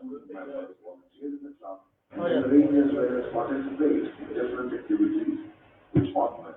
Members volunteer in the club and arrange as well as participate in different activities which augment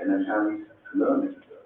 and enhance learning.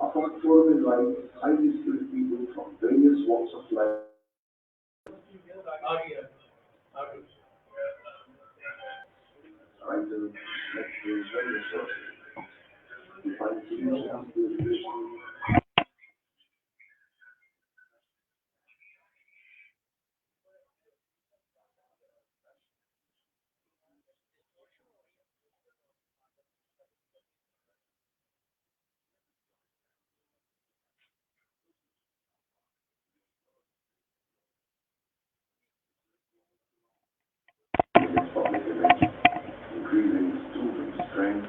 Our forum invites highly skilled people from various walks of life. Writers, lecturers, and researchers to find solutions to education. Against public image, increasing student strength,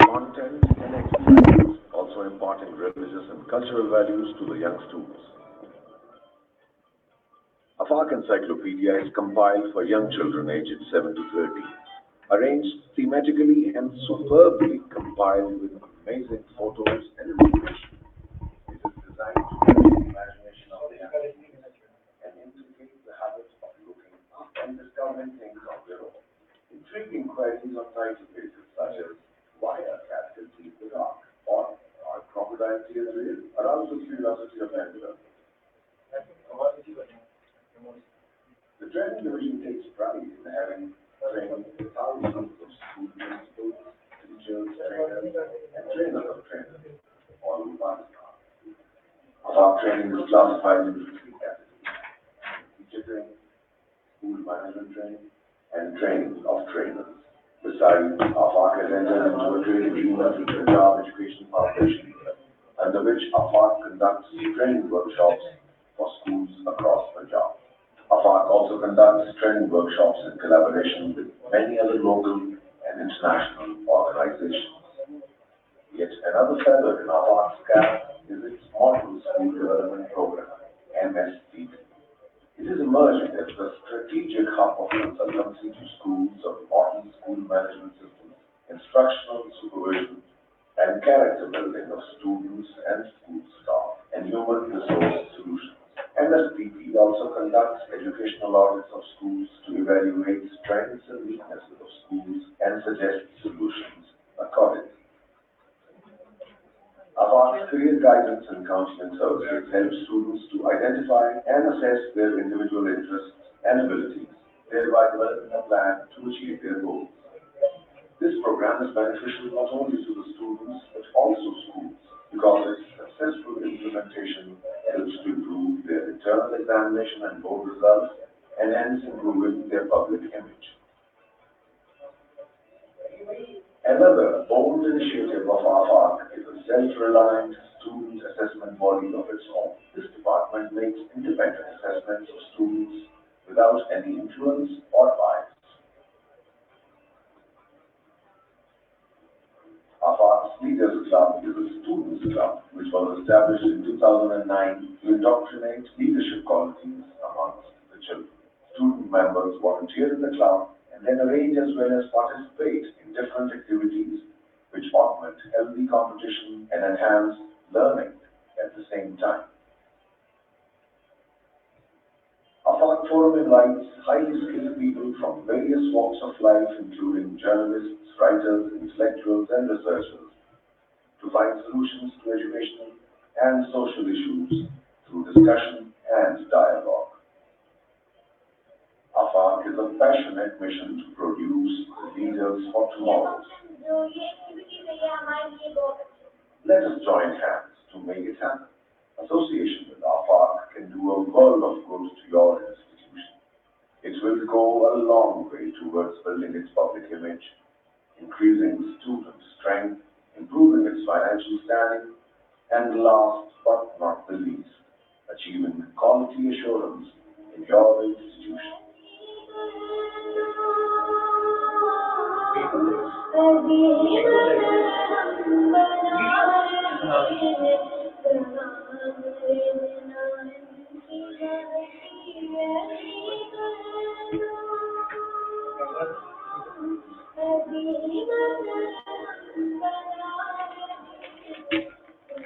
Content and exercise, also imparting religious and cultural values to the young students. Afak Encyclopedia is compiled for young children aged 7 to 30, arranged thematically and superbly compiled with amazing photos and information. It is designed to capture the imagination of the young students and inculcate the habit of looking up and discovering things of their own. Intriguing queries on title pages such as why are cats see in the dark or are crocodiles tears real arouse the curiosity of young learners. The training division takes pride in having trained thousands of school principals, teachers, trainers, and trainers of trainers all over Pakistan. Our training is classified into three categories: teacher training, school management training, and training of trainers. Besides, AFAC has entered into a trade agreement with the Punjab Education Foundation, under which AFAC conducts training workshops for schools across Punjab. AFAC also conducts training workshops in collaboration with many other local and international organizations. Yet another feather in AFAC's cap is its Model School Development Program, MSDP. It is emerging as the strategic hub of consultancy to schools of modern school management systems, instructional supervision, and character building of students and school staff, and human resource solutions. MSPP also conducts educational audits of schools to evaluate strengths and weaknesses of schools and suggest solutions accordingly. AFAC's career guidance and counseling services help students to identify and assess their individual interests and abilities, thereby developing a plan to achieve their goals. This program is beneficial not only to the students but also schools, because its successful implementation helps to improve their internal examination and board results, and hence improving their public image. Another bold initiative of AFAC is a self-reliant student assessment body of its own. This department makes independent assessments of students without any influence or bias. AFAC's Leaders Club is a students' club which was established in 2009 to indoctrinate leadership qualities amongst the children. Student members volunteer in the club and then arrange as well as participate in different activities which augment healthy competition and enhance learning at the same time. AFAC Forum invites highly skilled people from various walks of life, including journalists, writers, intellectuals, and researchers, to find solutions to educational and social issues through discussion and dialogue. AFAC is a passionate mission to produce leaders for tomorrow. Let us join hands to make it happen. Association with AFAC can do a world of good to your institution. It will go a long way towards building its public image, increasing student strength, improving its financial standing, and last but not the least, achieving quality assurance in your institution.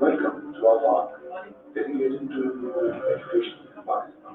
Welcome to AFAC, dedicated to education in Pakistan.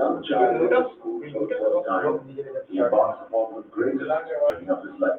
Young child in school for the first time, he embarks upon the greatest journey of his life.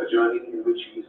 A journey in which he is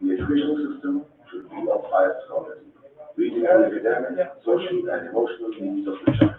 the educational system should be of highest quality, meeting the academic, social, and emotional needs of the child.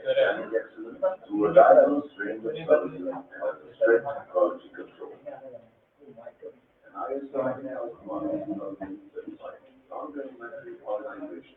Providing excellence through a diverse range of services and strict quality control. And non-governmental organization.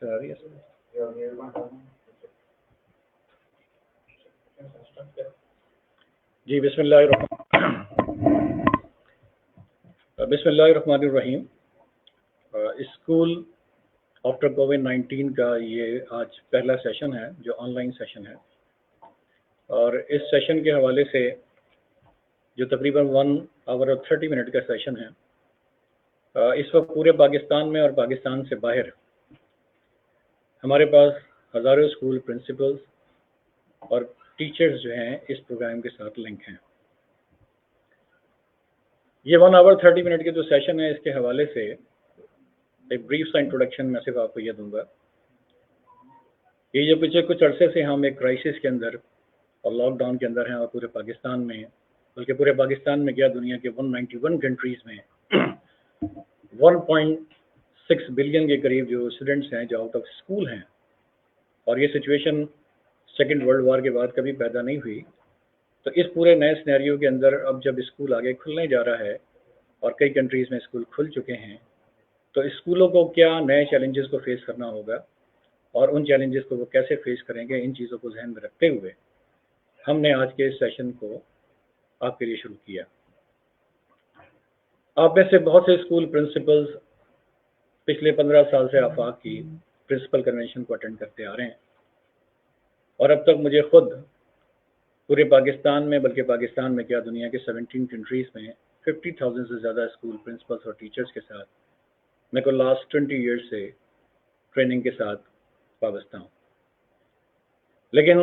چلا رہی ہے جی بسم اللہ الرحمن الرحیم. School after COVID-19 کا یہ آج پہلا سیشن ہے جو آن لائن سیشن ہے, اور اس سیشن کے حوالے سے جو تقریباً 1 آور اور 30 منٹ کا سیشن ہے, اس وقت پورے پاکستان میں اور پاکستان سے باہر ہمارے پاس ہزاروں اسکول پرنسپلز اور ٹیچرز جو ہیں اس پروگرام کے ساتھ لنک ہیں. یہ 1 آور 30 منٹ کے جو سیشن ہے اس کے حوالے سے ایک بریف سا انٹروڈکشن میں صرف آپ کو یہ دوں گا. یہ جو پچھلے کچھ عرصے سے ہم ایک کرائسس کے اندر اور لاک ڈاؤن کے اندر ہیں, اور پورے پاکستان میں, بلکہ پورے پاکستان میں کیا دنیا کے 191 کنٹریز میں 1.6 بلین کے قریب جو اسٹوڈنٹس ہیں جو آؤٹ آف اسکول ہیں, اور یہ سچویشن سیکنڈ ورلڈ وار کے بعد کبھی پیدا نہیں ہوئی. تو اس پورے نئے سینیریو کے اندر اب جب اسکول آگے کھلنے جا رہا ہے اور کئی کنٹریز میں اسکول کھل چکے ہیں, تو اسکولوں کو کیا نئے چیلنجز کو فیس کرنا ہوگا اور ان چیلنجز کو وہ کیسے فیس کریں گے, ان چیزوں کو ذہن میں رکھتے ہوئے ہم نے آج کے اس سیشن کو آپ کے لیے شروع کیا. آپ میں سے بہت سے اسکول پرنسپلز پچھلے 15 سال سے آفاق کی پرنسپل کنونشن کو اٹینڈ کرتے آ رہے ہیں, اور اب تک مجھے خود پورے پاکستان میں, بلکہ پاکستان میں کیا دنیا کے 17 کنٹریز میں 50,000 سے زیادہ اسکول پرنسپلز اور ٹیچرز کے ساتھ میں کو لاسٹ 20 ایئرس سے ٹریننگ کے ساتھ وابستہ ہوں. لیکن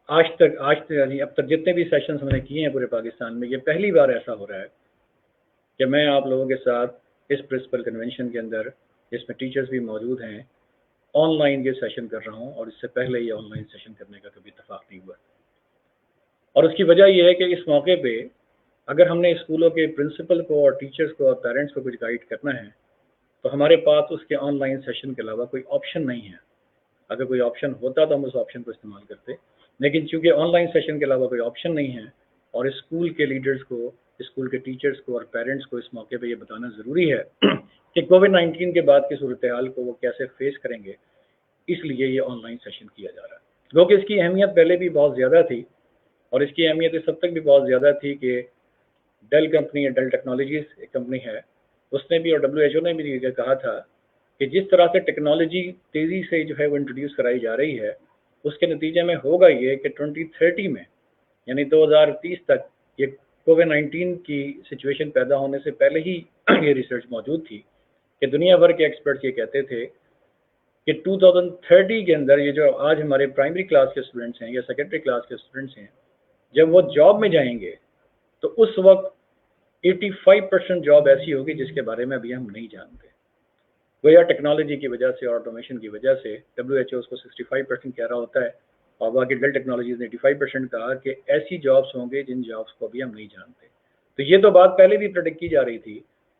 اب تک جتنے بھی سیشنز ہم نے کیے ہیں پورے پاکستان میں, یہ پہلی بار ایسا ہو رہا ہے کہ میں آپ لوگوں کے ساتھ اس پرنسپل کنونشن کے اندر, جس میں ٹیچرز بھی موجود ہیں, آن لائن یہ سیشن کر رہا ہوں, اور اس سے پہلے یہ آن لائن سیشن کرنے کا کبھی اتفاق نہیں ہوا. اور اس کی وجہ یہ ہے کہ اس موقع پہ اگر ہم نے اسکولوں کے پرنسپل کو اور ٹیچرز کو اور پیرنٹس کو کچھ گائیڈ کرنا ہے تو ہمارے پاس اس کے آن لائن سیشن کے علاوہ کوئی آپشن نہیں ہے. اگر کوئی آپشن ہوتا تو ہم اس آپشن کو استعمال کرتے, لیکن چونکہ آن لائن سیشن کے علاوہ کوئی آپشن نہیں ہے, اور اسکول کے لیڈرز کو, اسکول کے ٹیچرز کو اور پیرنٹس کو اس موقع پہ یہ بتانا ضروری ہے کہ کووڈ-19 کے بعد کی صورتحال کو وہ کیسے فیس کریں گے, اس لیے یہ آن لائن سیشن کیا جا رہا ہے. کیونکہ اس کی اہمیت پہلے بھی بہت زیادہ تھی, اور اس کی اہمیت اس حد تک بھی بہت زیادہ تھی کہ ڈیل کمپنی, ڈیل ٹیکنالوجیز ایک کمپنی ہے, اس نے بھی اور WHO نے بھی یہ کہا تھا کہ جس طرح سے ٹیکنالوجی تیزی سے جو ہے وہ انٹروڈیوس کرائی جا رہی ہے, اس کے نتیجے میں ہوگا یہ کہ 2030 میں یعنی 2030 تک یہ کووڈ-19 کی سچویشن پیدا ہونے سے پہلے ہی یہ ریسرچ موجود تھی کہ دنیا بھر کے ایکسپرٹس یہ کہتے تھے کہ 2030 کے اندر یہ جو آج ہمارے پرائمری کلاس کے اسٹوڈنٹس ہیں یا سیکنڈری کلاس کے اسٹوڈنٹس ہیں, جب وہ جاب میں جائیں گے تو اس وقت 85% جاب ایسی ہوگی جس کے بارے میں ابھی ہم نہیں جانتے. گویا ٹیکنالوجی کی وجہ سے اور آٹومیشن کی وجہ سے WHO اس کو 65% کہہ رہا ہوتا ہے, اور باقی ڈیل ٹیکنالوجیز نے 85% کہا کہ ایسی جابس ہوں گے جن جابس کو ابھی ہم نہیں جانتے. تو یہ تو بات پہلے بھی پریڈکٹ کی جا رہی تھی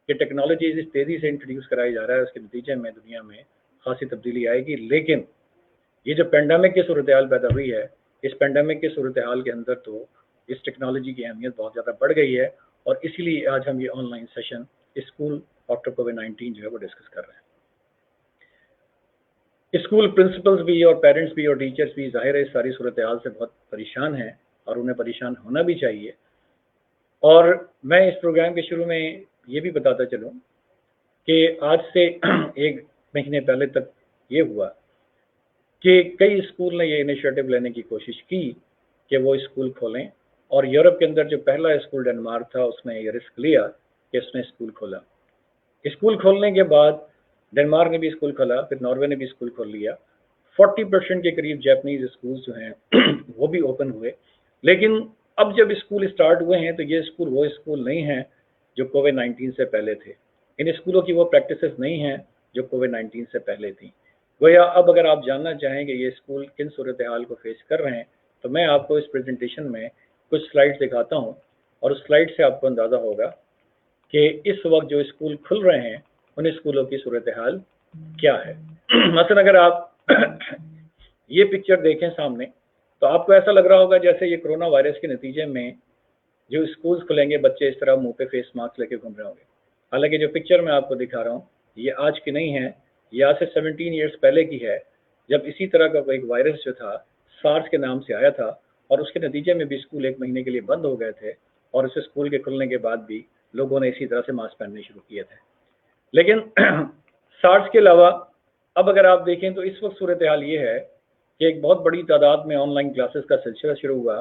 کہ ٹیکنالوجیز اس تیزی سے انٹروڈیوس کرائی جا رہا ہے, اس کے نتیجے میں دنیا میں خاصی تبدیلی آئے گی. لیکن یہ جو پینڈیمک کی صورتحال پیدا ہوئی ہے, اس پینڈیمک کی صورتحال کے اندر تو اس ٹیکنالوجی کی اہمیت بہت زیادہ بڑھ گئی ہے, اور اسی لیے آج ہم یہ on line session school after COVID-19 جو ہے وہ ڈسکس کر رہے ہیں. اسکول پرنسپلز بھی اور پیرنٹس بھی اور ٹیچرز بھی ظاہر ہے اس ساری صورتحال سے بہت پریشان ہیں, اور انہیں پریشان ہونا بھی چاہیے. اور میں اس پروگرام کے شروع میں یہ بھی بتاتا چلوں کہ آج سے 1 مہینے پہلے تک یہ ہوا کہ کئی اسکول نے یہ انیشیٹو لینے کی کوشش کی کہ وہ اسکول کھولیں, اور یورپ کے اندر جو پہلا اسکول ڈنمارک تھا اس نے یہ رسک لیا کہ اس نے اسکول کھولا. اسکول کھولنے کے بعد ڈنمارک نے بھی اسکول کھولا, پھر ناروے نے بھی اسکول کھول لیا. 40% کے قریب جاپنیز اسکول جو ہیں وہ بھی اوپن ہوئے. لیکن اب جب اسکول اسٹارٹ ہوئے ہیں تو یہ اسکول وہ اسکول نہیں ہیں جو کووڈ-19 سے پہلے تھے. ان اسکولوں کی وہ پریکٹسز نہیں ہیں جو کووڈ-19 سے پہلے تھیں. گویا اب اگر آپ جاننا چاہیں کہ یہ اسکول کن صورتحال کو فیس کر رہے ہیں تو میں آپ کو اس پریزنٹیشن میں کچھ سلائڈز دکھاتا ہوں, اور اس سلائڈ سے آپ کو اندازہ ہوگا کہ اس وقت جو اسکول کھل رہے ہیں ان اسکولوں کی صورتحال کیا ہے. مثلا اگر آپ یہ پکچر دیکھیں سامنے تو آپ کو ایسا لگ رہا ہوگا جیسے یہ کرونا وائرس کے نتیجے میں جو اسکولز کھلیں گے بچے اس طرح منہ پہ فیس ماسک لے کے گھوم رہے ہوں گے. حالانکہ جو پکچر میں آپ کو دکھا رہا ہوں یہ آج کی نہیں ہے, یا سے 17 ایئرس پہلے کی ہے، جب اسی طرح کا کوئی ایک وائرس جو تھا سارس کے نام سے آیا تھا، اور اس کے نتیجے میں بھی اسکول 1 مہینے کے لیے بند ہو گئے تھے، اور اسے اسکول کے کھلنے کے بعد بھی لوگوں نے اسی طرح سے ماسک پہننے شروع کیے تھے. لیکن سارس کے علاوہ اب اگر آپ دیکھیں تو اس وقت صورتحال یہ ہے کہ ایک بہت بڑی تعداد میں آن لائن کلاسز کا سلسلہ شروع ہوا،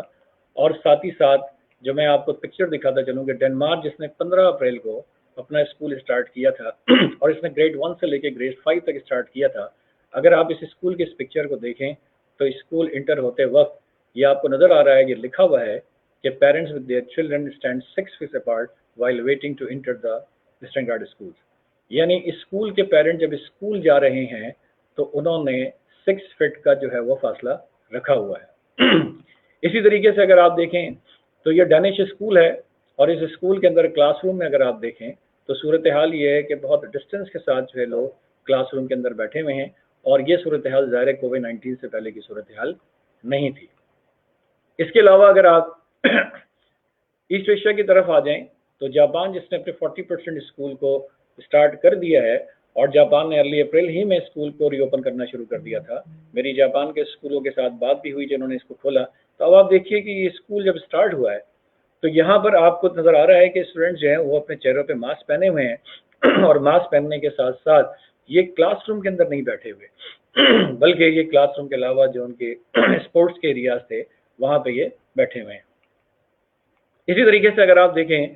اور ساتھ ہی ساتھ جو میں آپ کو پکچر دکھاتا چلوں کہ ڈنمارک جس نے 15 اپریل کو اپنا اسکول اسٹارٹ کیا تھا اور اس نے گریڈ 1 سے لے کے گریڈ 5 تک اسٹارٹ کیا تھا. اگر آپ اس اسکول کے اس پکچر کو دیکھیں تو اسکول انٹر ہوتے وقت یہ آپ کو نظر آ رہا ہے، یہ لکھا ہوا ہے کہ parents with their children stand 6 feet apart while waiting to enter the western guard school. یعنی اسکول کے پیرنٹ جب اسکول جا رہے ہیں تو انہوں نے 6 فٹ کا جو ہے وہ فاصلہ رکھا ہوا ہے. اسی طریقے سے اگر آپ دیکھیں تو یہ ڈینش اسکول ہے، اور اس اسکول کے اندر کلاس روم میں اگر آپ دیکھیں تو صورتحال یہ ہے کہ بہت ڈسٹینس کے ساتھ جو ہے لوگ کلاس روم کے اندر بیٹھے ہوئے ہیں، اور یہ صورتحال ظاہر ہے کووڈ-19 سے پہلے کی صورتحال نہیں تھی. اس کے علاوہ اگر آپ ایسٹ ایشیا کی طرف آ جائیں تو جاپان جس نے اپنے 40% اسکول کو اسٹارٹ کر دیا ہے، اور جاپان نے ارلی اپریل ہی میں اسکول کو ری اوپن کرنا شروع کر دیا تھا. میری جاپان کے اسکولوں کے ساتھ بات بھی ہوئی جنہوں نے اس کو کھولا، تو اب آپ دیکھیے کہ یہ اسکول جب اسٹارٹ ہوا ہے تو یہاں پر آپ کو نظر آ رہا ہے کہ اسٹوڈنٹس جو ہیں وہ اپنے چہروں پہ ماسک پہنے ہوئے ہیں، اور ماسک پہننے کے ساتھ ساتھ یہ کلاس روم کے اندر نہیں بیٹھے ہوئے بلکہ یہ کلاس روم کے علاوہ جو ان کے اسپورٹس کے ایریاز تھے وہاں پہ یہ بیٹھے ہوئے ہیں. اسی طریقے سے اگر آپ دیکھیں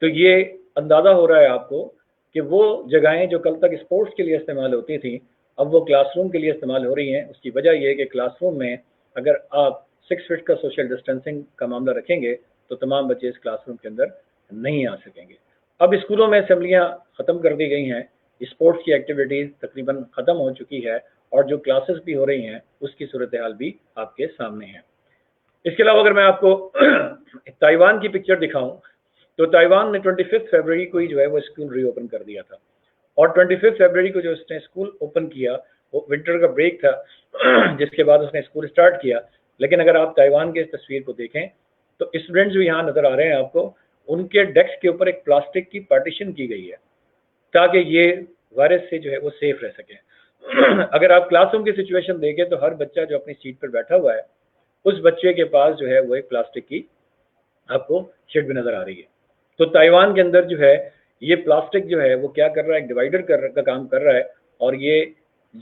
تو یہ اندازہ ہو رہا ہے آپ کو کہ وہ جگہیں جو کل تک اسپورٹس کے لیے استعمال ہوتی تھیں اب وہ کلاس روم کے لیے استعمال ہو رہی ہیں. اس کی وجہ یہ ہے کہ کلاس روم میں اگر آپ 6 فٹ کا سوشل ڈسٹینسنگ کا معاملہ رکھیں گے تو تمام بچے اس کلاس روم کے اندر نہیں آ سکیں گے. اب اسکولوں میں اسمبلیاں ختم کر دی گئی ہیں، اسپورٹس کی ایکٹیویٹیز تقریباً ختم ہو چکی ہے، اور جو کلاسز بھی ہو رہی ہیں اس کی صورتحال بھی آپ کے سامنے ہے. اس کے علاوہ اگر میں آپ کو تائیوان کی پکچر دکھاؤں تو تائیوان نے 25 فیبروری کو ہی جو ہے وہ اسکول ری اوپن کر دیا تھا، اور 25 فیبروری کو جو اس نے اسکول اوپن کیا وہ ونٹر کا بریک تھا جس کے بعد اس نے اسکول اسٹارٹ کیا. لیکن اگر آپ تائیوان کے اس تصویر کو دیکھیں تو اسٹوڈنٹس جو یہاں نظر آ رہے ہیں آپ کو، ان کے ڈیسک کے اوپر ایک پلاسٹک کی پارٹیشن کی گئی ہے تاکہ یہ وائرس سے جو ہے وہ سیف رہ سکیں. اگر آپ کلاس روم کی سچویشن دیکھیں تو ہر بچہ جو اپنی سیٹ پر بیٹھا ہوا ہے اس بچے کے پاس جو ہے وہ ایک پلاسٹک کی آپ کو شیٹ بھی نظر آ رہی ہے. تو تائیوان کے اندر جو ہے یہ پلاسٹک جو ہے وہ کیا کر رہا ہے، ایک ڈیوائڈر کا کام کر رہا ہے، اور یہ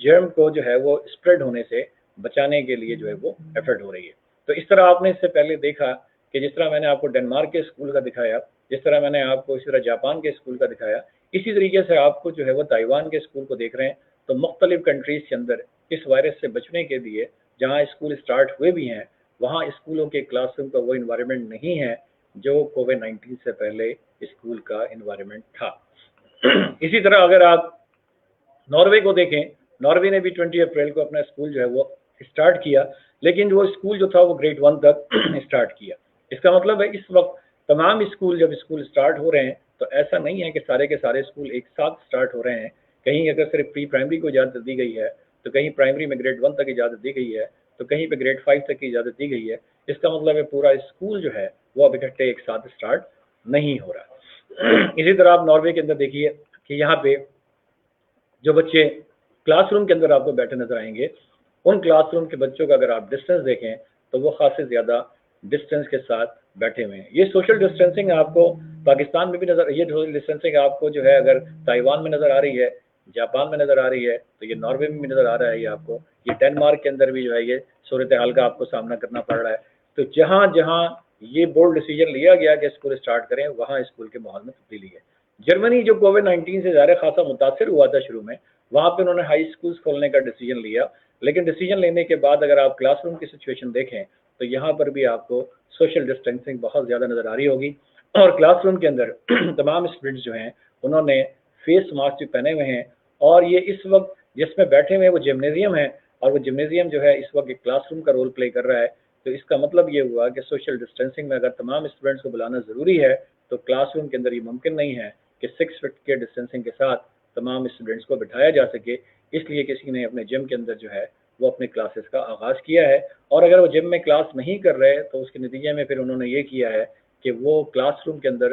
جرم کو جو ہے وہ اسپریڈ ہونے سے بچانے کے لیے جو ہے وہ ایفرٹ ہو رہی ہے. تو اس طرح آپ نے اس سے پہلے دیکھا کہ جس طرح میں نے آپ کو ڈنمارک کے اسکول کا دکھایا، جس طرح میں نے آپ کو اسی طرح جاپان کے اسکول کا دکھایا، اسی طریقے سے آپ کو جو ہے وہ تائیوان کے اسکول کو دیکھ رہے ہیں. تو مختلف کنٹریز کے اندر اس وائرس سے بچنے کے لیے جہاں اسکول اسٹارٹ ہوئے بھی ہیں وہاں اسکولوں کے کلاس روم کا وہ انوائرمنٹ نہیں ہے جو کووڈ-19 سے پہلے اسکول کا انوائرمنٹ تھا. اسی طرح اگر آپ ناروے کو دیکھیں، ناروے نے بھی 20 اپریل کو اپنا اسکول جو ہے وہ اسٹارٹ کیا، لیکن وہ اسکول جو تھا وہ گریڈ 1 تک اسٹارٹ کیا. اس کا مطلب ہے اس وقت تمام اسکول جب اسکول اسٹارٹ ہو رہے ہیں تو ایسا نہیں ہے کہ سارے کے سارے اسکول ایک ساتھ اسٹارٹ ہو رہے ہیں. کہیں اگر صرف پری پرائمری کو اجازت دی گئی ہے تو کہیں پرائمری میں گریڈ 1 تک اجازت دی گئی ہے تو کہیں پہ گریڈ 5 تک کی اجازت دی گئی ہے. اس کا مطلب ہے پورا اسکول جو ہے وہ اب اکٹھے ایک ساتھ اسٹارٹ نہیں ہو رہا. اسی طرح آپ ناروے کے اندر دیکھیے کہ یہاں پہ جو بچے کلاس روم کے اندر آپ کو بیٹھے نظر آئیں گے ان کلاس روم کے بچوں کا اگر آپ ڈسٹینس دیکھیں تو وہ خاصے زیادہ ڈسٹینس کے ساتھ بیٹھے ہوئے ہیں. یہ سوشل ڈسٹینسنگ آپ کو پاکستان میں بھی نظر، یہ سوشل ڈسٹینسنگ آپ کو جو ہے اگر تائیوان میں نظر آ رہی ہے، جاپان میں نظر آ رہی ہے، تو یہ ناروے میں بھی نظر آ رہا ہے. یہ آپ کو یہ ڈنمارک کے اندر بھی جو ہے یہ صورتحال کا آپ کو سامنا کرنا پڑ رہا ہے. تو جہاں جہاں یہ بولڈ ڈیسیجن لیا گیا کہ اسکول اسٹارٹ کریں وہاں اسکول کے ماحول میں تبدیلی ہے. جرمنی جو کووڈ-19 سے ظاہر خاصا متاثر ہوا تھا شروع میں، وہاں پہ انہوں نے ہائی اسکولس کھولنے کا ڈیسیجن لیا، لیکن ڈیسیجن لینے کے بعد اگر آپ کلاس روم کی سچویشن دیکھیں تو یہاں پر بھی آپ کو سوشل ڈسٹینسنگ بہت زیادہ نظر آ رہی ہوگی. اور کلاس روم کے اندر تمام اسٹوڈنٹس جو ہیں انہوں نے فیس ماسک بھی پہنے ہوئے ہیں، اور یہ اس وقت جس میں بیٹھے ہوئے وہ جمنیزیم ہے، اور وہ جمنیزیم جو ہے اس وقت ایک کلاس روم کا رول پلے کر رہا ہے. تو اس کا مطلب یہ ہوا کہ سوشل ڈسٹینسنگ میں اگر تمام اسٹوڈنٹس کو بلانا ضروری ہے تو کلاس روم کے اندر یہ ممکن نہیں ہے کہ 6 فٹ کے ڈسٹینسنگ کے ساتھ تمام اسٹوڈنٹس کو بٹھایا جا سکے. اس لیے کسی نے اپنے جم کے اندر جو ہے وہ اپنے کلاسز کا آغاز کیا ہے، اور اگر وہ جم میں کلاس نہیں کر رہے تو اس کے نتیجے میں پھر انہوں نے یہ کیا ہے کہ وہ کلاس روم کے اندر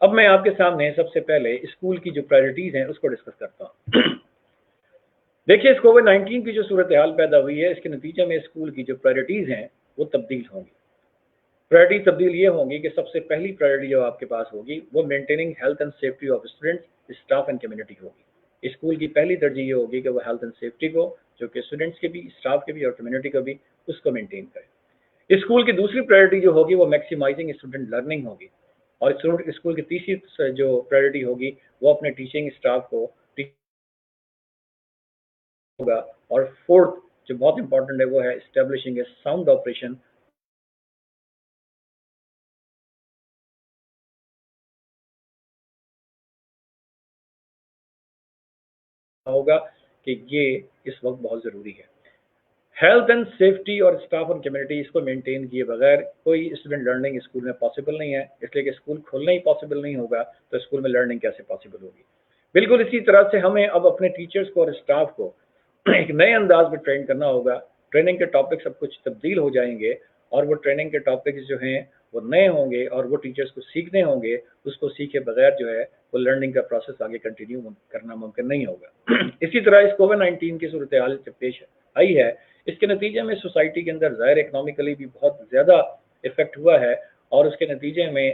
اب میں آپ کے سامنے سب سے پہلے اسکول کی جو پرائرٹیز ہیں اس کو ڈسکس کرتا ہوں۔ دیکھیے اس کووڈ-19 کی جو صورتحال پیدا ہوئی ہے، اس کے نتیجے میں اسکول کی جو پرائرٹیز ہیں وہ تبدیل ہوں گی۔ پرائرٹی تبدیل یہ ہوں گی کہ سب سے پہلی پرائرٹی جو آپ کے پاس ہوگی وہ maintaining health and safety of students, staff and community ہوگی۔ اسکول کی پہلی ترجیح یہ ہوگی کہ وہ ہیلتھ اینڈ سیفٹی کو، جو کہ اسٹوڈنٹس کے بھی، اسٹاف کے بھی اور کمیونٹی کو بھی، اس کو مینٹین کرے۔ اسکول کی دوسری پرائرٹی جو ہوگی وہ میکسیمائزنگ اسٹوڈنٹ لرننگ ہوگی، اور اسکول کی تیسری جو پرائرٹی ہوگی وہ اپنے ٹیچنگ اسٹاف کو ہوگا، اور فورتھ جو بہت امپورٹنٹ ہے وہ ہے اسٹیبلشنگ اے ساؤنڈ آپریشن ہوگا، کہ یہ اس وقت بہت ضروری ہے۔ ہیلتھ اینڈ سیفٹی اور اسٹاف اینڈ کمیونٹی اس کو مینٹین کیے بغیر کوئی اسٹوڈنٹ لرننگ اسکول میں پاسبل نہیں ہے، اس لیے کہ اسکول کھولنا ہی پاسبل نہیں ہوگا تو اسکول میں لرننگ کیسے پاسبل ہوگی۔ بالکل اسی طرح سے ہمیں اب اپنے ٹیچرز کو اور اسٹاف کو ایک نئے انداز میں ٹرین کرنا ہوگا۔ ٹریننگ کے ٹاپک سب کچھ تبدیل ہو جائیں گے، اور وہ ٹریننگ کے ٹاپکس جو ہیں وہ نئے ہوں گے، اور وہ ٹیچرز کو سیکھنے ہوں گے۔ اس کو سیکھے بغیر جو ہے وہ لرننگ کا پروسیس آگے کنٹینیو کرنا ممکن نہیں ہوگا۔ اسی طرح اس کووڈ-19 کی صورتحال سے پیش آئی ہے، اس کے نتیجے میں سوسائٹی کے اندر ظاہر اکنامیکلی بھی بہت زیادہ افیکٹ ہوا ہے، اور اس کے نتیجے میں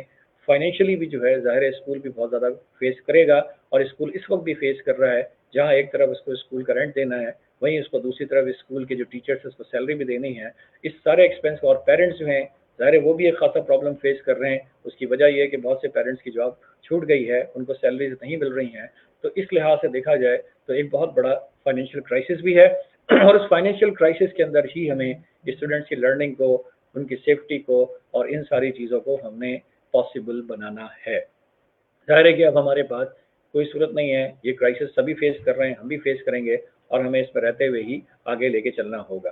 فائنینشلی بھی جو ہے ظاہر اسکول بھی بہت زیادہ فیس کرے گا، اور اسکول اس وقت بھی فیس کر رہا ہے، جہاں ایک طرف اس کو اسکول کا رینٹ دینا ہے، وہیں اس کو دوسری طرف اسکول کے جو ٹیچرس اس کو سیلری بھی دینی ہے۔ اس سارے ایکسپینس، اور پیرنٹس جو ہیں ظاہر وہ بھی ایک خاصا پرابلم فیس کر رہے ہیں۔ اس کی وجہ یہ ہے کہ بہت سے پیرنٹس کی جاب چھوٹ گئی ہے، ان کو سیلریز نہیں مل رہی ہیں، تو اس لحاظ سے دیکھا جائے تو ایک بہت بڑا فائنینشیل کرائسس بھی ہے، اور اس فائنینشیل کرائسس کے اندر ہی ہمیں اسٹوڈنٹس کی لرننگ کو، ان کی سیفٹی کو اور ان ساری چیزوں کو ہم نے پاسبل بنانا ہے۔ ظاہر ہے کہ اب ہمارے پاس کوئی صورت نہیں ہے، یہ کرائسس سبھی فیس کر رہے ہیں، ہم بھی فیس کریں گے، اور ہمیں اس پر رہتے ہوئے ہی آگے لے کے چلنا ہوگا۔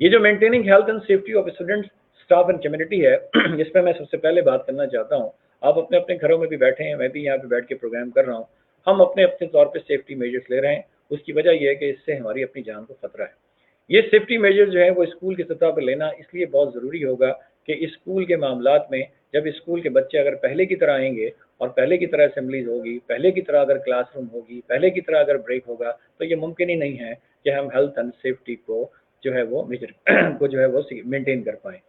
یہ جو maintaining health and safety of students, staff and community ہے، اس پہ میں سب سے پہلے بات کرنا چاہتا ہوں۔ آپ اپنے اپنے گھروں میں بھی بیٹھے ہیں، میں بھی یہاں پہ بیٹھ کے پروگرام کر رہا ہوں، ہم اپنے اپنے طور پہ سیفٹی میجرز لے رہے ہیں۔ اس کی وجہ یہ ہے کہ اس سے ہماری اپنی جان کو خطرہ ہے۔ یہ سیفٹی میجر جو ہے وہ اسکول کی سطح پر لینا اس لیے بہت ضروری ہوگا کہ اسکول کے معاملات میں جب اسکول کے بچے اگر پہلے کی طرح آئیں گے، اور پہلے کی طرح اسمبلیز ہوگی، پہلے کی طرح اگر کلاس روم ہوگی، پہلے کی طرح اگر بریک ہوگا، تو یہ ممکن ہی نہیں ہے کہ ہم ہیلتھ اینڈ سیفٹی کو جو ہے وہ میجر کو جو ہے وہ مینٹین کر پائیں۔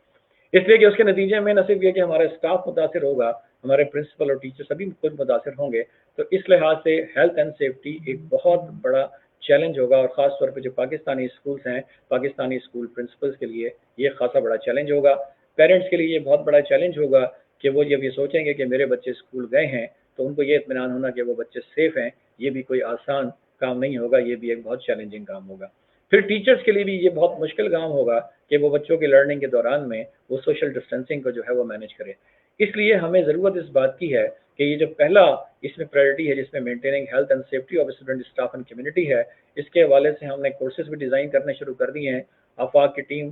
اس لیے کہ اس کے نتیجے میں نہ صرف یہ کہ ہمارا اسٹاف متاثر ہوگا، ہمارے پرنسپل اور ٹیچر سبھی خود متاثر ہوں گے، تو اس لحاظ سے ہیلتھ اینڈ سیفٹی ایک بہت بڑا چیلنج ہوگا، اور خاص طور پہ جو پاکستانی اسکولس ہیں، پاکستانی اسکول پرنسپلس کے لیے یہ خاصا بڑا چیلنج ہوگا۔ پیرنٹس کے لیے یہ بہت بڑا چیلنج ہوگا کہ وہ جب یہ سوچیں گے کہ میرے بچے اسکول گئے ہیں تو ان کو یہ اطمینان ہونا کہ وہ بچے سیف ہیں، یہ بھی کوئی آسان کام نہیں ہوگا، یہ بھی ایک بہت چیلنجنگ کام ہوگا۔ پھر ٹیچرز کے لیے بھی یہ بہت مشکل کام ہوگا کہ وہ بچوں کی لرننگ کے دوران میں وہ سوشل ڈسٹینسنگ کو جو ہے وہ مینیج کرے۔ اس لیے ہمیں ضرورت اس بات کی ہے کہ یہ جو پہلا اس میں پرائرٹی ہے جس میں maintaining health and safety of student, staff and community ہے، اس کے حوالے سے ہم نے کورسز بھی ڈیزائن کرنے شروع کر دیے ہیں۔ آفاق کی ٹیم،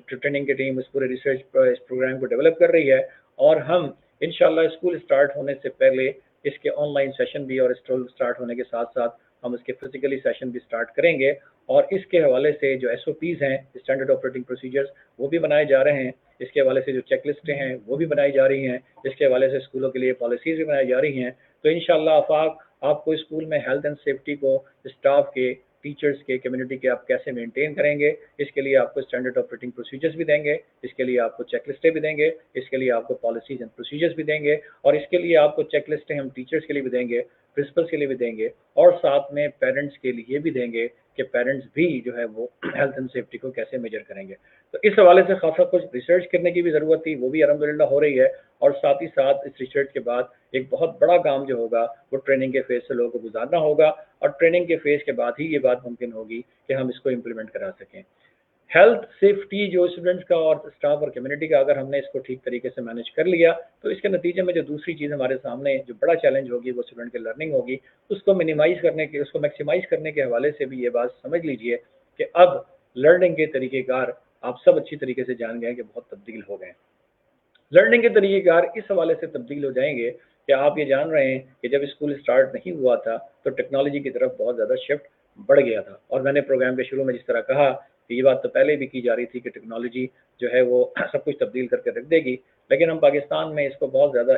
ٹریننگ کی ٹیم اس پورے ریسرچ اس پروگرام کو ڈیولپ کر رہی ہے، اور ہم انشاءاللہ اسکول اسٹارٹ ہونے سے پہلے اس کے آن لائن سیشن بھی، اور اسکول اسٹارٹ ہونے کے ساتھ ساتھ ہم اس کے فزیکلی سیشن بھی اسٹارٹ کریں گے، اور اس کے حوالے سے جو ایس او پیز ہیں، اسٹینڈرڈ آپریٹنگ پروسیجرز، وہ بھی بنائے جا رہے ہیں۔ اس کے حوالے سے جو چیک لسٹیں ہیں وہ بھی بنائی جا رہی ہیں، اس کے حوالے سے اسکولوں کے لیے پالیسیز بھی بنائی جا رہی ہیں۔ تو انشاءاللہ آفاق آپ کو اسکول میں ہیلتھ اینڈ سیفٹی کو اسٹاف کے، ٹیچرز کے، کمیونٹی کے آپ کیسے مینٹین کریں گے، اس کے لیے آپ کو اسٹینڈرڈ آپریٹنگ پروسیجرز بھی دیں گے، اس کے لیے آپ کو چیک لسٹیں بھی دیں گے، اس کے لیے آپ کو پالیسیز اینڈ پروسیجرز بھی دیں گے، اور اس کے لیے آپ کو چیک لسٹیں ہم ٹیچرز کے لیے بھی دیں گے، پرنسپلس کے لیے بھی دیں گے، اور ساتھ میں پیرنٹس کے لیے بھی دیں گے کہ پیرنٹس بھی جو ہے وہ ہیلتھ اینڈ سیفٹی کو کیسے میجر کریں گے۔ تو اس حوالے سے خاصا کچھ ریسرچ کرنے کی بھی ضرورت تھی، وہ بھی الحمدللہ ہو رہی ہے، اور ساتھ ہی ساتھ اس ریسرچ کے بعد ایک بہت بڑا کام جو ہوگا وہ ٹریننگ کے فیز سے لوگوں کو گزارنا ہوگا، اور ٹریننگ کے فیز کے بعد ہی یہ بات ممکن ہوگی کہ ہم اس کو امپلیمنٹ کرا سکیں۔ ہیلتھ سیفٹی جو اسٹوڈنٹس کا اور اسٹاف اور کمیونٹی کا اگر ہم نے اس کو ٹھیک طریقے سے مینیج کر لیا تو اس کے نتیجے میں جو دوسری چیز ہمارے سامنے جو بڑا چیلنج ہوگی وہ اسٹوڈنٹ کی لرننگ ہوگی، اس کو منیمائز کرنے کے، اس کو میکسیمائز کرنے کے حوالے سے بھی یہ بات سمجھ لیجئے کہ اب لرننگ کے طریقہ کار آپ سب اچھی طریقے سے جان گئے ہیں کہ بہت تبدیل ہو گئے ہیں۔ لرننگ کے طریقہ کار اس حوالے سے تبدیل ہو جائیں گے کہ آپ یہ جان رہے ہیں کہ جب اسکول اسٹارٹ نہیں ہوا تھا تو ٹیکنالوجی کی طرف بہت زیادہ شفٹ بڑھ گیا تھا، اور میں نے پروگرام کے شروع میں جس طرح کہا کہ یہ بات تو پہلے بھی کی جا رہی تھی کہ ٹیکنالوجی جو ہے وہ سب کچھ تبدیل کر کے رکھ دے گی، لیکن ہم پاکستان میں اس کو بہت زیادہ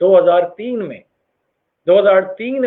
2003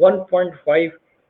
1.5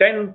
10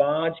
5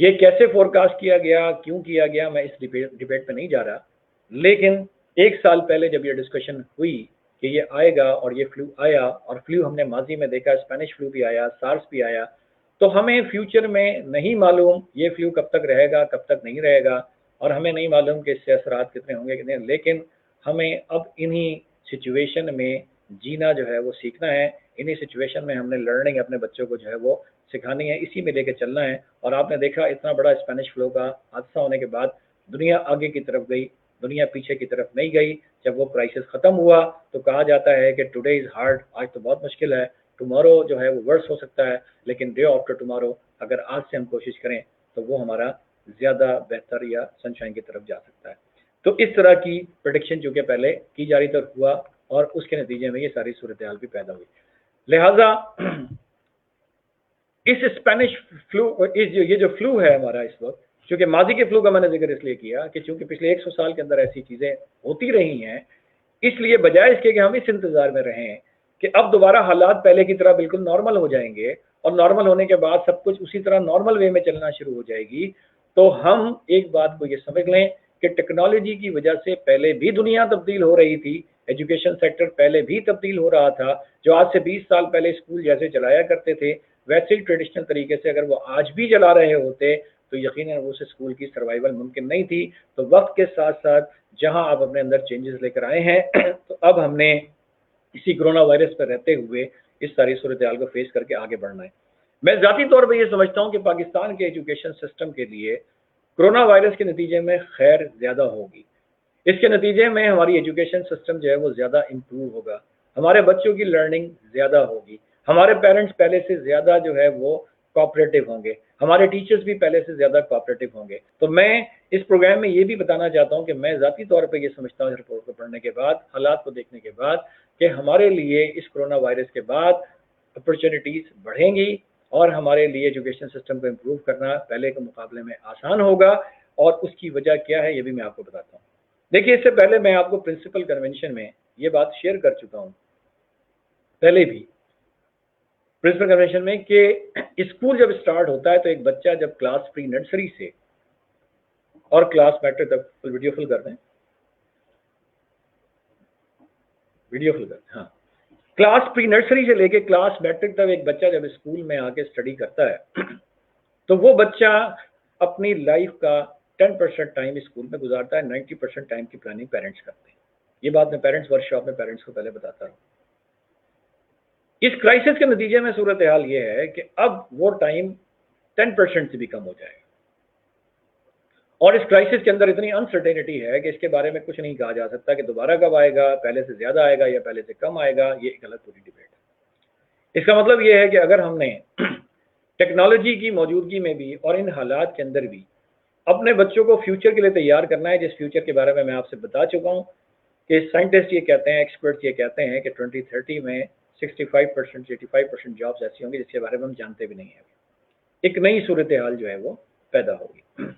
یہ کیسے فورکاسٹ کیا گیا، کیوں کیا گیا، میں اس ڈبیٹ پہ نہیں جا رہا، لیکن 1 سال پہلے جب یہ ڈسکشن ہوئی کہ یہ آئے گا اور یہ فلو آیا، اور فلو ہم نے ماضی میں دیکھا، اسپینش فلو بھی آیا، سارس بھی آیا، تو ہمیں فیوچر میں نہیں معلوم یہ فلو کب تک رہے گا، کب تک نہیں رہے گا، اور ہمیں نہیں معلوم کہ اس سے اثرات کتنے ہوں گے کتنے، لیکن ہمیں اب انہی سچویشن میں جینا جو ہے وہ سیکھنا ہے، انہی سچویشن میں ہم نے لرننگ اپنے بچوں کو جو ہے وہ سکھانی ہے، اسی میں لے کے چلنا ہے۔ اور آپ نے دیکھا اتنا بڑا اسپینش فلو کا حادثہ ہونے کے بعد دنیا آگے کی طرف گئی، دنیا پیچھے کی طرف نہیں گئی۔ جب وہ کرائسس ختم ہوا تو کہا جاتا ہے کہ ٹوڈے از ہارڈ، آج تو بہت مشکل ہے، ٹمارو جو ہے وہ ورس ہو سکتا ہے، لیکن ڈے آفٹر ٹمارو اگر آج سے ہم کوشش کریں تو وہ ہمارا زیادہ بہتر یا سنشائن کی طرف جا سکتا ہے۔ تو اس طرح کی پریڈکشن جو کہ پہلے کی جا رہی تھی ہوا، اور اس کے نتیجے میں یہ ساری صورتحال بھی پیدا ہوئی۔ لہٰذا اس اسپینش فلو، یہ جو فلو ہے ہمارا اس وقت، چونکہ ماضی کے فلو کا میں نے ذکر اس لیے کیا کہ چونکہ پچھلے 100 سال کے اندر ایسی چیزیں ہوتی رہی ہیں، اس لیے بجائے اس کے کہ ہم اس انتظار میں رہیں کہ اب دوبارہ حالات پہلے کی طرح بالکل نارمل ہو جائیں گے اور نارمل ہونے کے بعد سب کچھ اسی طرح نارمل وے میں چلنا شروع ہو جائے گی، تو ہم ایک بات کو یہ سمجھ لیں کہ ٹیکنالوجی کی وجہ سے پہلے بھی دنیا تبدیل ہو رہی تھی، ایجوکیشن سیکٹر پہلے بھی تبدیل ہو رہا تھا، جو آج سے 20 سال پہلے اسکول جیسے چلایا کرتے تھے ویسے ہی ٹریڈیشنل طریقے سے اگر وہ آج بھی چلا رہے ہوتے تو یقیناً اس اسکول کی سروائیول ممکن نہیں تھی۔ تو وقت کے ساتھ ساتھ جہاں آپ اپنے اندر چینجز لے کر آئے ہیں تو اب ہم نے اسی کرونا وائرس پر رہتے ہوئے اس ساری صورتحال کو فیس کر کے آگے بڑھنا ہے۔ میں ذاتی طور پہ یہ سمجھتا ہوں کہ پاکستان کے ایجوکیشن سسٹم کے لیے کرونا وائرس کے نتیجے میں خیر زیادہ ہوگی، اس کے نتیجے میں ہماری ایجوکیشن سسٹم جو ہے وہ زیادہ امپروو ہوگا، ہمارے بچوں کی لرننگ زیادہ ہوگی، ہمارے پیرنٹس پہلے سے زیادہ جو ہے وہ کوآپریٹو ہوں گے، ہمارے ٹیچرز بھی پہلے سے زیادہ کوآپریٹو ہوں گے۔ تو میں اس پروگرام میں یہ بھی بتانا چاہتا ہوں کہ میں ذاتی طور پہ یہ سمجھتا ہوں اس رپورٹ کو پڑھنے کے بعد، حالات کو دیکھنے کے بعد، کہ ہمارے لیے اس کرونا وائرس کے بعد اپرچونٹیز بڑھیں گی اور ہمارے لیے ایجوکیشن سسٹم کو امپروو کرنا پہلے کے مقابلے میں آسان ہوگا، اور اس کی وجہ کیا ہے یہ بھی میں آپ کو بتاتا ہوں۔ دیکھیے اس سے پہلے میں آپ کو پرنسپل کنونشن میں یہ بات شیئر کر چکا ہوں پہلے بھی، پرنسپل کنونشن میں، کہ اسکول جب سٹارٹ ہوتا ہے تو ایک بچہ جب کلاس پری نرسری سے اور کلاس میٹرک تک، ویڈیو فل کر دیں، ویڈیو فل کر دیں، ہاں، کلاس پری نرسری سے لے کے کلاس میٹرک تک ایک بچہ جب اسکول میں آ کے اسٹڈی کرتا ہے تو وہ بچہ اپنی لائف کا 10% ٹائم اسکول میں گزارتا ہے، 90% ٹائم کی پلاننگ پیرنٹس کرتے ہیں۔ یہ بات میں پیرنٹس ورک شاپ میں پیرنٹس کو پہلے بتاتا ہوں۔ اس کرائسس کے نتیجے میں صورتحال یہ ہے کہ اب وہ ٹائم 10% سے بھی کم ہو جائے گا، اور اس کرائسس کے اندر اتنی انسرٹینٹی ہے کہ اس کے بارے میں کچھ نہیں کہا جا سکتا کہ دوبارہ کب آئے گا، پہلے سے زیادہ آئے گا یا پہلے سے کم آئے گا، یہ ایک الگ پوری ڈیبیٹ ہے۔ اس کا مطلب یہ ہے کہ اگر ہم نے ٹیکنالوجی کی موجودگی میں بھی اور ان حالات کے اندر بھی اپنے بچوں کو فیوچر کے لیے تیار کرنا ہے، جس فیوچر کے بارے میں آپ سے بتا چکا ہوں کہ سائنٹسٹ یہ کہتے ہیں، ایکسپرٹس یہ کہتے ہیں کہ 2030 میں 65% 85% جابس ایسی ہوں گی جس کے بارے میں ہم جانتے بھی نہیں ہیں، ایک نئی صورتحال جو ہے وہ پیدا ہوگی۔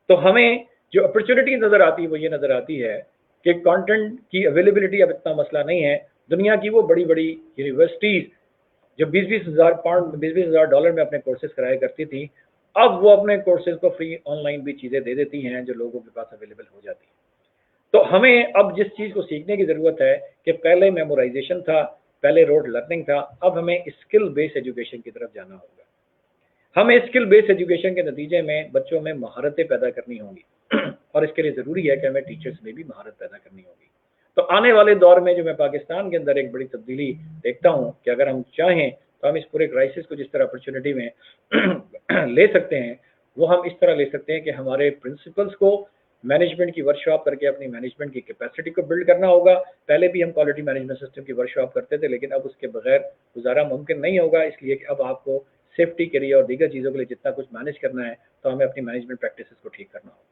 تو ہمیں جو اپرچونٹی نظر آتی ہے وہ یہ نظر آتی ہے کہ کانٹینٹ کی اویلیبلٹی اب اتنا مسئلہ نہیں ہے۔ دنیا کی وہ بڑی بڑی یونیورسٹیز جو 20,000 پاؤنڈ $20,000 میں اپنے کورسز کرایا کرتی تھی، اب وہ اپنے کورسز کو فری آن لائن بھی چیزیں دے دیتی ہیں جو لوگوں کے پاس اویلیبل ہو جاتی ہیں۔ تو ہمیں اب جس چیز کو سیکھنے کی ضرورت ہے کہ پہلے میمورائزیشن تھا، پہلے روڈ لرننگ تھا، اب ہمیں اسکل بیس ایجوکیشن کی طرف جانا ہوگا۔ ہمیں اسکل بیس ایجوکیشن کے نتیجے میں بچوں میں مہارتیں پیدا کرنی ہوں گی، اور اس کے لیے ضروری ہے کہ ہمیں ٹیچرز میں بھی مہارت پیدا کرنی ہوگی۔ تو آنے والے دور میں جو میں پاکستان کے اندر ایک بڑی تبدیلی دیکھتا ہوں کہ اگر ہم چاہیں تو ہم اس پورے کرائسس کو جس طرح اپرچونٹی میں لے سکتے ہیں، وہ ہم اس طرح لے سکتے ہیں کہ ہمارے پرنسپلز کو مینجمنٹ کی ورکشاپ کر کے اپنی مینجمنٹ کی کیپیسٹی کو بلڈ کرنا ہوگا۔ پہلے بھی ہم کوالٹی مینجمنٹ سسٹم کی ورکشاپ کرتے تھے، لیکن اب اس کے بغیر گزارا ممکن نہیں ہوگا، اس لیے کہ اب آپ کو سیفٹی کے لیے اور دیگر چیزوں کے لیے جتنا کچھ مینیج کرنا ہے تو ہمیں اپنی مینجمنٹ پریکٹسز کو ٹھیک کرنا ہوگا۔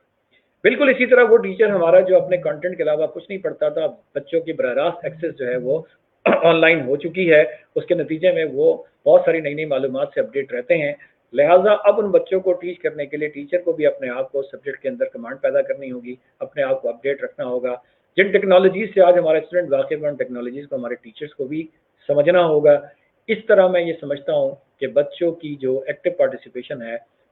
بالکل اسی طرح وہ ٹیچر ہمارا جو اپنے کنٹینٹ کے علاوہ کچھ نہیں پڑھتا تھا، بچوں کی براہ راست ایکسس جو ہے وہ آن لائن ہو چکی ہے، اس کے نتیجے میں وہ بہت ساری نئی نئی معلومات سے اپڈیٹ رہتے ہیں۔ لہٰذا اب ان بچوں کو ٹیچ کرنے کے لیے ٹیچر کو بھی اپنے آپ کو سبجیکٹ کے اندر کمانڈ پیدا کرنی ہوگی، اپنے آپ کو اپڈیٹ رکھنا ہوگا۔ جن ٹیکنالوجیز سے آج ہمارے اسٹوڈنٹ واقف ہیں، ان ٹیکنالوجیز کو ہمارے ٹیچرز کو بھی سمجھنا ہوگا۔ اس طرح میں یہ سمجھتا ہوں کہ بچوں کی جو ایکٹیو پارٹیسپیشن ہے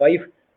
5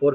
4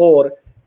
4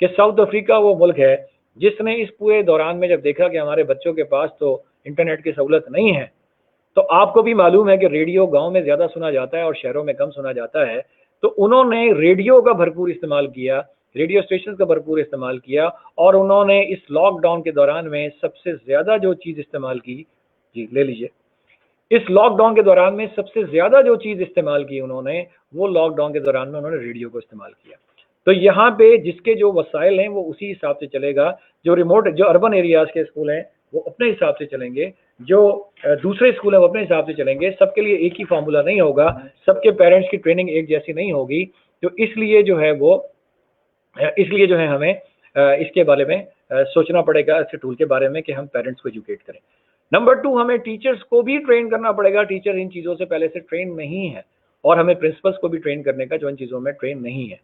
کہ ساؤتھ افریقہ وہ ملک ہے جس نے اس پورے دوران میں جب دیکھا کہ ہمارے بچوں کے پاس تو انٹرنیٹ کی سہولت نہیں ہے، تو آپ کو بھی معلوم ہے کہ ریڈیو گاؤں میں زیادہ سنا جاتا ہے اور شہروں میں کم سنا جاتا ہے، تو انہوں نے ریڈیو کا بھرپور استعمال کیا، ریڈیو اسٹیشن کا بھرپور استعمال کیا، اور انہوں نے اس لاک ڈاؤن کے دوران میں سب سے زیادہ جو چیز استعمال کی، جی لے لیجئے، اس لاک ڈاؤن کے دوران میں سب سے زیادہ جو چیز استعمال کی انہوں نے، وہ لاک ڈاؤن کے دوران میں انہوں نے ریڈیو کو استعمال کیا۔ تو یہاں پہ جس کے جو وسائل ہیں وہ اسی حساب سے چلے گا، جو ریموٹ جو اربن ایریاز کے اسکول ہیں وہ اپنے حساب سے چلیں گے، جو دوسرے اسکول ہیں وہ اپنے حساب سے چلیں گے، سب کے لیے ایک ہی فارمولا نہیں ہوگا، سب کے پیرنٹس کی ٹریننگ ایک جیسی نہیں ہوگی، تو اس لیے جو ہے ہمیں اس کے بارے میں سوچنا پڑے گا، اس ٹول کے بارے میں کہ ہم پیرنٹس کو ایجوکیٹ کریں۔ نمبر 2، ہمیں ٹیچرز کو بھی ٹرین کرنا پڑے گا، ٹیچر ان چیزوں سے پہلے سے ٹرین نہیں ہے، اور ہمیں پرنسپلس کو بھی ٹرین کرنے کا جو ان چیزوں میں ٹرین نہیں ہے۔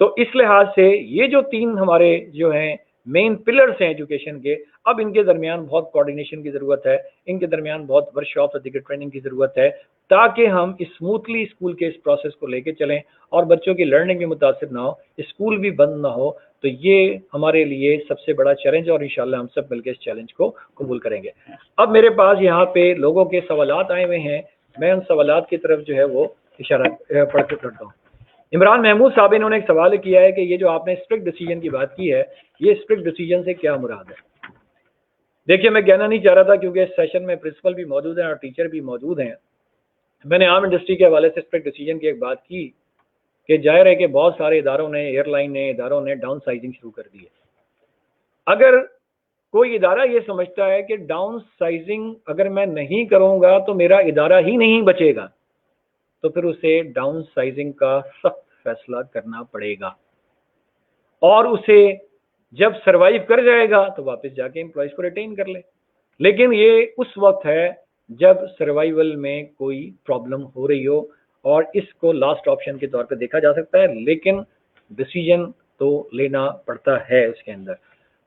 تو اس لحاظ سے یہ جو 3 ہمارے جو ہیں مین پلرز ہیں ایجوکیشن کے، اب ان کے درمیان بہت کوآرڈینیشن کی ضرورت ہے، ان کے درمیان بہت ورک شاپ اور دیگر ٹریننگ کی ضرورت ہے، تاکہ ہم اسموتھلی اسکول کے اس پروسیس کو لے کے چلیں اور بچوں کی لرننگ بھی متاثر نہ ہو، اسکول بھی بند نہ ہو۔ تو یہ ہمارے لیے سب سے بڑا چیلنج، اور انشاءاللہ ہم سب مل کے اس چیلنج کو قبول کریں گے۔ اب میرے پاس یہاں پہ لوگوں کے سوالات آئے ہوئے ہیں، میں ان سوالات کی طرف جو ہے وہ اشارہ پڑھ کے کرتا ہوں۔ عمران محمود صاحب انہوں نے ایک سوال کیا ہے کہ یہ جو آپ نے اسٹرکٹ ڈیسیجن کی بات کی ہے، یہ اسٹرکٹ ڈیسیجن سے کیا مراد ہے؟ دیکھیے، میں کہنا نہیں چاہ رہا تھا کیونکہ اس سیشن میں پرنسپل بھی موجود ہیں اور ٹیچر بھی موجود ہیں۔ میں نے عام انڈسٹری کے حوالے سے اسٹرکٹ ڈیسیجن کی ایک بات کی کہ ظاہر ہے کہ بہت سارے اداروں نے، ایئر لائن نے، اداروں نے ڈاؤن سائزنگ شروع کر دی ہے۔ اگر کوئی ادارہ یہ سمجھتا ہے کہ ڈاؤن سائزنگ اگر میں نہیں کروں گا تو میرا ادارہ ہی نہیں بچے گا، تو پھر اسے ڈاؤن سائزنگ کا سخت فیصلہ کرنا پڑے گا، اور اسے جب سروائیو کر جائے گا تو واپس جا کے امپلائیز کو ریٹین کر لے۔ لیکن یہ اس وقت ہے جب سروائیول میں کوئی پرابلم ہو رہی ہو، اور اس کو لاسٹ آپشن کے طور پہ دیکھا جا سکتا ہے، لیکن ڈیسیجن تو لینا پڑتا ہے اس کے اندر۔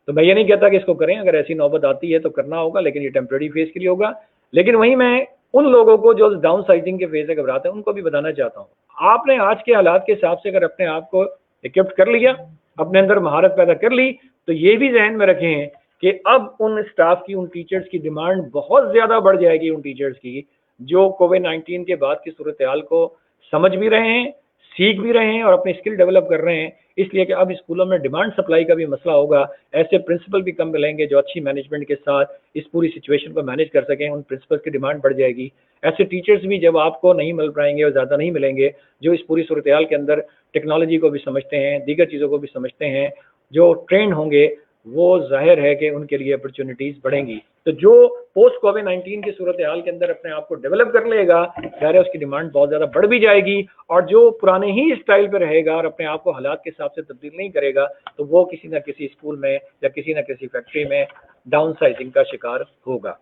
تو میں یہ نہیں کہتا کہ اس کو کریں، اگر ایسی نوبت آتی ہے تو کرنا ہوگا، لیکن یہ ٹیمپریری فیز کے لیے ہوگا۔ لیکن وہیں میں ان لوگوں کو جو ڈاؤن سائزنگ کے فیز سے گھبراتے ہیں ان کو بھی بتانا چاہتا ہوں، آپ نے آج کے حالات کے حساب سے اگر اپنے آپ کو اکوپڈ کر لیا، اپنے اندر مہارت پیدا کر لی، تو یہ بھی ذہن میں رکھیں کہ اب ان اسٹاف کی، ان ٹیچرز کی ڈیمانڈ بہت زیادہ بڑھ جائے گی، ان ٹیچرز کی جو کووڈ-19 کے بعد کی صورتحال کو سمجھ بھی رہے ہیں، سیکھ بھی رہے ہیں اور اپنی اسکل ڈیولپ کر رہے ہیں۔ اس لیے کہ اب اسکولوں میں ڈیمانڈ سپلائی کا بھی مسئلہ ہوگا، ایسے پرنسپل بھی کم ملیں گے جو اچھی مینجمنٹ کے ساتھ اس پوری سچویشن کو مینیج کر سکیں، ان پرنسپل کی ڈیمانڈ بڑھ جائے گی۔ ایسے ٹیچرز بھی جب آپ کو نہیں مل پائیں گے اور زیادہ نہیں ملیں گے جو اس پوری صورتحال کے اندر ٹیکنالوجی کو بھی سمجھتے ہیں، دیگر چیزوں کو بھی سمجھتے ہیں، جو ٹرینڈ ہوں گے، وہ ظاہر ہے کہ ان کے لیے اپرچونٹیز بڑھیں گی۔ تو جو پوسٹ کووڈ-19 کی صورتحال کے اندر اپنے آپ کو ڈیولپ کر لے گا، ظاہر ہے اس کی ڈیمانڈ بہت زیادہ بڑھ بھی جائے گی، اور جو پرانے ہی اسٹائل پہ رہے گا اور اپنے آپ کو حالات کے حساب سے تبدیل نہیں کرے گا، تو وہ کسی نہ کسی اسکول میں یا کسی نہ کسی فیکٹری میں ڈاؤن سائزنگ کا شکار ہوگا۔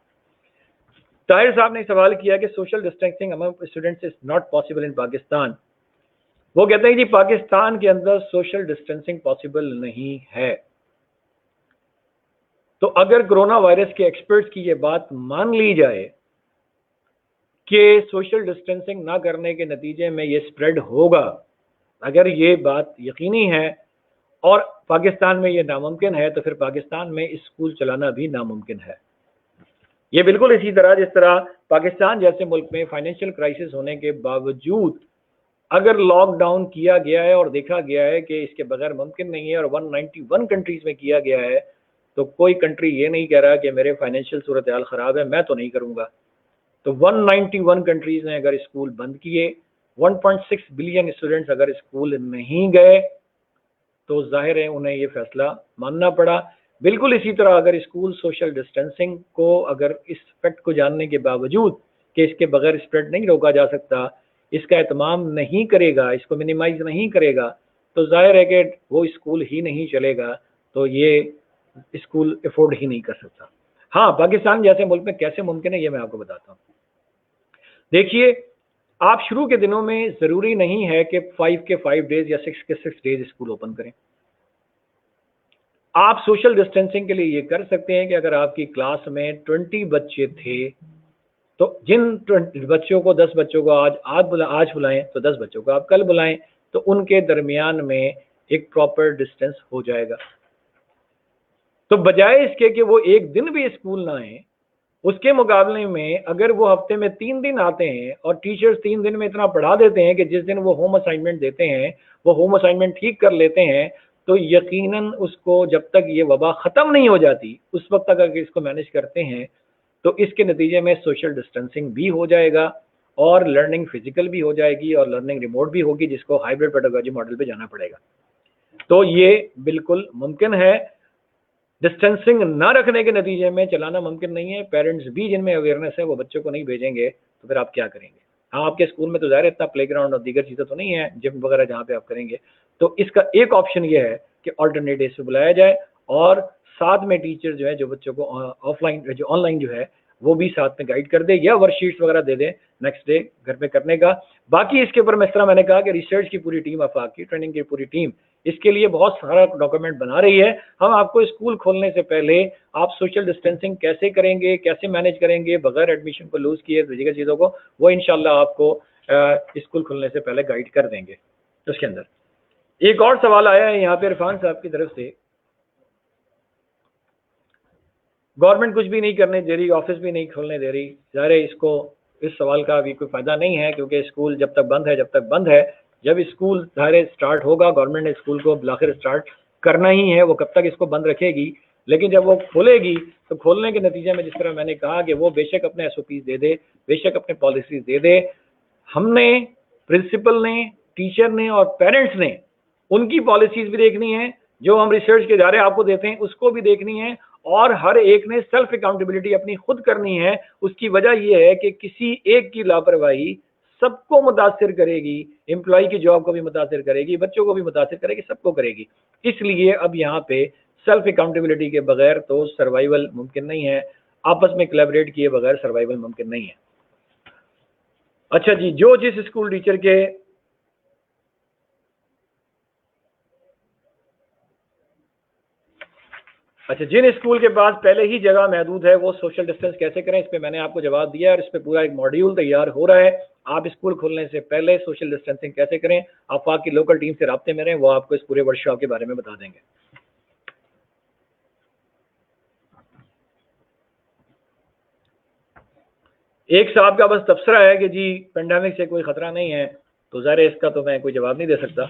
طاہر صاحب نے سوال کیا کہ social distancing among students is not possible in Pakistan. وہ کہتے ہیں جی پاکستان کے اندر سوشل ڈسٹینسنگ پاسبل نہیں ہے۔ تو اگر کرونا وائرس کے ایکسپرٹس کی یہ بات مان لی جائے کہ سوشل ڈسٹینسنگ نہ کرنے کے نتیجے میں یہ سپریڈ ہوگا، اگر یہ بات یقینی ہے اور پاکستان میں یہ ناممکن ہے، تو پھر پاکستان میں اسکول چلانا بھی ناممکن ہے۔ یہ بالکل اسی طرح جس طرح پاکستان جیسے ملک میں فائنینشیل کرائسس ہونے کے باوجود اگر لاک ڈاؤن کیا گیا ہے اور دیکھا گیا ہے کہ اس کے بغیر ممکن نہیں ہے، اور 191 کنٹریز میں کیا گیا ہے، تو کوئی کنٹری یہ نہیں کہہ رہا کہ میرے فائنینشیل صورتحال خراب ہے، میں تو نہیں کروں گا۔ تو 191 کنٹریز نے اگر اسکول بند کیے، 1.6 بلین اسٹوڈنٹس اگر اسکول نہیں گئے، تو ظاہر ہے انہیں یہ فیصلہ ماننا پڑا۔ بالکل اسی طرح اگر اسکول سوشل ڈسٹینسنگ کو اگر اس فیکٹ کو جاننے کے باوجود کہ اس کے بغیر اسپریڈ نہیں روکا جا سکتا، اس کا اہتمام نہیں کرے گا، اس کو منیمائز نہیں کرے گا، تو ظاہر ہے کہ وہ اسکول ہی نہیں چلے گا، تو یہ اسکول افورڈ ہی نہیں کر سکتا۔ ہاں، پاکستان جیسے ملک میں کیسے ممکن ہے یہ میں آپ کو بتاتا ہوں۔ دیکھیے، آپ شروع کے دنوں میں ضروری نہیں ہے کہ 5 کے 5 ڈیز یا 6 کے 6 ڈیز اسکول اوپن کریں۔ آپ سوشل ڈسٹینسنگ کے لیے یہ کر سکتے ہیں کہ اگر آپ کی کلاس میں 20 بچے تھے تو جن 20 بچوں کو 10 بچوں کو آج بلائیں تو 10 بچوں کو آپ کل بلائیں، تو ان کے درمیان میں ایک پراپر ڈسٹینس ہو جائے گا. تو بجائے اس کے کہ وہ ایک دن بھی اسکول نہ آئیں، اس کے مقابلے میں اگر وہ ہفتے میں 3 دن آتے ہیں اور ٹیچرز 3 دن میں اتنا پڑھا دیتے ہیں کہ جس دن وہ ہوم اسائنمنٹ دیتے ہیں وہ ہوم اسائنمنٹ ٹھیک کر لیتے ہیں، تو یقیناً اس کو جب تک یہ وبا ختم نہیں ہو جاتی اس وقت تک اگر اس کو مینیج کرتے ہیں تو اس کے نتیجے میں سوشل ڈسٹینسنگ بھی ہو جائے گا اور لرننگ فزیکل بھی ہو جائے گی اور لرننگ ریموٹ بھی ہوگی، جس کو ہائبرڈ پیڈاگوجی ماڈل پہ جانا پڑے گا. تو یہ بالکل ممکن ہے. ڈسٹینسنگ نہ رکھنے کے نتیجے میں چلانا ممکن نہیں ہے. پیرنٹس بھی جن میں اویئرنیس ہے وہ بچوں کو نہیں بھیجیں گے تو پھر آپ کیا کریں گے؟ ہاں آپ کے اسکول میں تو ظاہر اتنا پلے گراؤنڈ اور دیگر چیزیں تو نہیں ہیں، جم وغیرہ جہاں پہ آپ کریں گے. تو اس کا ایک آپشن یہ ہے کہ آلٹرنیٹ ڈے سے بلایا جائے اور ساتھ میں ٹیچر جو ہے جو بچوں کو آف لائن جو آن لائن جو ہے وہ بھی ساتھ میں گائیڈ کر دے یا ورک شیٹس وغیرہ دے دیں نیکسٹ ڈے گھر پہ کرنے کا. باقی اس کے اوپر اس طرح میں نے کہا کہ ریسرچ کی پوری ٹیم، آفاق کی ٹریننگ کی پوری ٹیم اس کے لیے بہت سارا ڈاکومنٹ بنا رہی ہے. ہم آپ کو اسکول کھولنے سے پہلے آپ سوشل ڈسٹینسنگ کیسے کریں گے، کیسے مینیج کریں گے بغیر ایڈمیشن کو لوز کیے دیگر چیزوں کو، وہ انشاءاللہ آپ کو اسکول کھلنے سے پہلے گائیڈ کر دیں گے. اس کے اندر ایک اور سوال آیا ہے یہاں پہ عرفان صاحب کی طرف سے، گورنمنٹ کچھ بھی نہیں کرنے دے رہی، آفس بھی نہیں کھولنے دے رہی. ظاہر ہے اس کو اس سوال کا بھی کوئی فائدہ نہیں ہے کیونکہ اسکول جب تک بند ہے. جب اسکول ظاہر اسٹارٹ ہوگا، گورنمنٹ نے اسکول کو بالآخر اسٹارٹ کرنا ہی ہے، وہ کب تک اس کو بند رکھے گی؟ لیکن جب وہ کھولے گی تو کھولنے کے نتیجے میں جس طرح میں نے کہا کہ وہ بے شک اپنے ایس او پیز دے دے، بے شک اپنے پالیسیز دے دے. ہم نے پرنسپل نے، ٹیچر نے اور پیرنٹس نے ان کی پالیسیز بھی دیکھنی ہے، جو ہم ریسرچ کے ادارے آپ کو دیتے ہیں اس کو بھی دیکھنی ہے، اور ہر ایک نے سیلف اکاؤنٹیبلٹی اپنی خود کرنی ہے. اس کی وجہ یہ ہے کہ کسی ایک کی لاپرواہی سب کو متاثر کرے گی، امپلائی کی جاب کو بھی متاثر کرے گی، بچوں کو بھی متاثر کرے گی، سب کو کرے گی. اس لیے اب یہاں پہ سیلف اکاؤنٹیبلٹی کے بغیر تو سروائیول ممکن نہیں ہے، آپس میں کولیبریٹ کیے بغیر سروائیول ممکن نہیں ہے. اچھا جی، جو جس اسکول ٹیچر کے جن اسکول کے پاس پہلے ہی جگہ محدود ہے وہ سوشل ڈسٹینس کیسے کریں، اس پہ میں نے آپ کو جواب دیا ہے اور اس پہ پورا ایک ماڈیول تیار ہو رہا ہے. آپ اسکول کھولنے سے پہلے سوشل ڈسٹینسنگ کیسے کریں، آفاق کی لوکل ٹیم سے رابطے میں رہیں، وہ آپ کو اس پورے ورک شاپ کے بارے میں بتا دیں گے. ایک صاحب کا بس تبصرہ ہے کہ جی پینڈیمک سے کوئی خطرہ نہیں ہے، تو ظاہر اس کا تو میں کوئی جواب نہیں دے سکتا.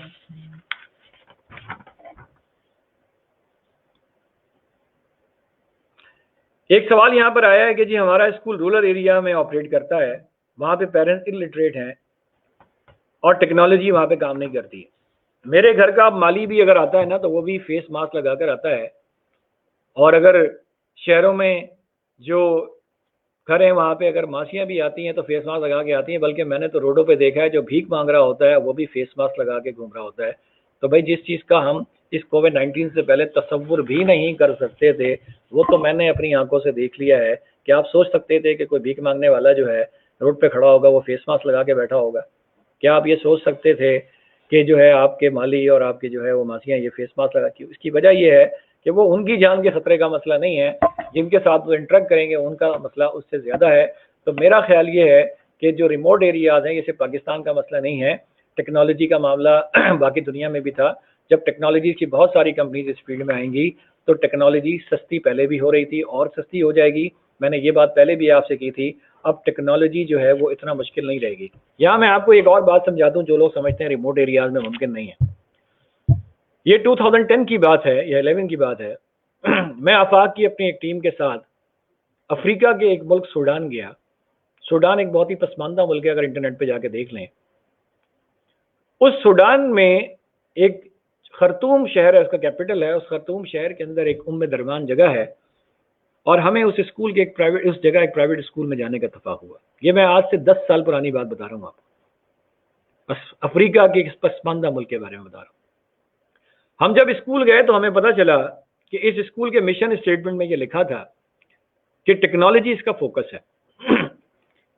ایک سوال یہاں پر آیا ہے کہ جی ہمارا اسکول رورل ایریا میں آپریٹ کرتا ہے، وہاں پہ پیرنٹس انلٹریٹ ہیں اور ٹیکنالوجی وہاں پہ کام نہیں کرتی. میرے گھر کا مالی بھی اگر آتا ہے نا تو وہ بھی فیس ماسک لگا کر آتا ہے، اور اگر شہروں میں جو گھر ہیں وہاں پہ اگر ماسیاں بھی آتی ہیں تو فیس ماسک لگا کے آتی ہیں، بلکہ میں نے تو روڈوں پہ دیکھا ہے جو بھیک مانگ رہا ہوتا ہے وہ بھی فیس ماسک لگا کے گھوم رہا ہوتا ہے. تو بھائی جس چیز کا ہم اس کووڈ-19 سے پہلے تصور بھی نہیں کر سکتے تھے وہ تو میں نے اپنی آنکھوں سے دیکھ لیا ہے. کہ آپ سوچ سکتے تھے کہ کوئی بھیک مانگنے والا جو ہے روڈ پہ کھڑا ہوگا وہ فیس ماسک لگا کے بیٹھا ہوگا؟ کیا آپ یہ سوچ سکتے تھے کہ جو ہے آپ کے مالی اور آپ کے جو ہے وہ ماسیاں یہ فیس ماسک لگا کی؟ اس کی وجہ یہ ہے کہ وہ ان کی جان کے خطرے کا مسئلہ نہیں ہے، جن کے ساتھ وہ انٹریکٹ کریں گے ان کا مسئلہ اس سے زیادہ ہے. تو میرا خیال یہ ہے کہ جو ریموٹ ایریاز ہیں، یہ صرف پاکستان کا مسئلہ نہیں ہے، ٹیکنالوجی کا معاملہ باقی دنیا میں بھی تھا. جب ٹیکنالوجی کی بہت ساری کمپنیز اس فیلڈ میں آئیں گی تو ٹیکنالوجی سستی پہلے بھی ہو رہی تھی اور سستی ہو جائے گی. میں نے یہ بات پہلے بھی آپ سے کی تھی. اب ٹیکنالوجی جو ہے وہ اتنا مشکل نہیں رہے گی. یہاں میں آپ کو ایک اور بات سمجھا دوں جو لوگ سمجھتے ہیں ریموٹ ایریاز میں ممکن نہیں ہے. یہ 2010 کی بات ہے یا 11 کی بات ہے. میں آفاق کی اپنی ایک ٹیم کے ساتھ افریقہ کے ایک ملک سوڈان گیا. سوڈان ایک بہت ہی پسماندہ ملک ہے، اگر انٹرنیٹ پہ جا کے دیکھ لیں. اس سوڈان میں ایک خرطوم شہر ہے، اس کا کیپٹل ہے. اس خرطوم شہر کے اندر ایک درمان جگہ ہے اور ہمیں اس اسکول کے اس جگہ ایک پرائیویٹ اسکول میں جانے کا اتفاق ہوا. یہ میں آج سے 10 سال پرانی بات بتا رہا ہوں آپ کو، بس افریقہ کے ایک پسماندہ ملک کے بارے میں بتا رہا ہوں. ہم جب اسکول گئے تو ہمیں پتہ چلا کہ اس اسکول کے مشن اسٹیٹمنٹ میں یہ لکھا تھا کہ ٹیکنالوجی اس کا فوکس ہے.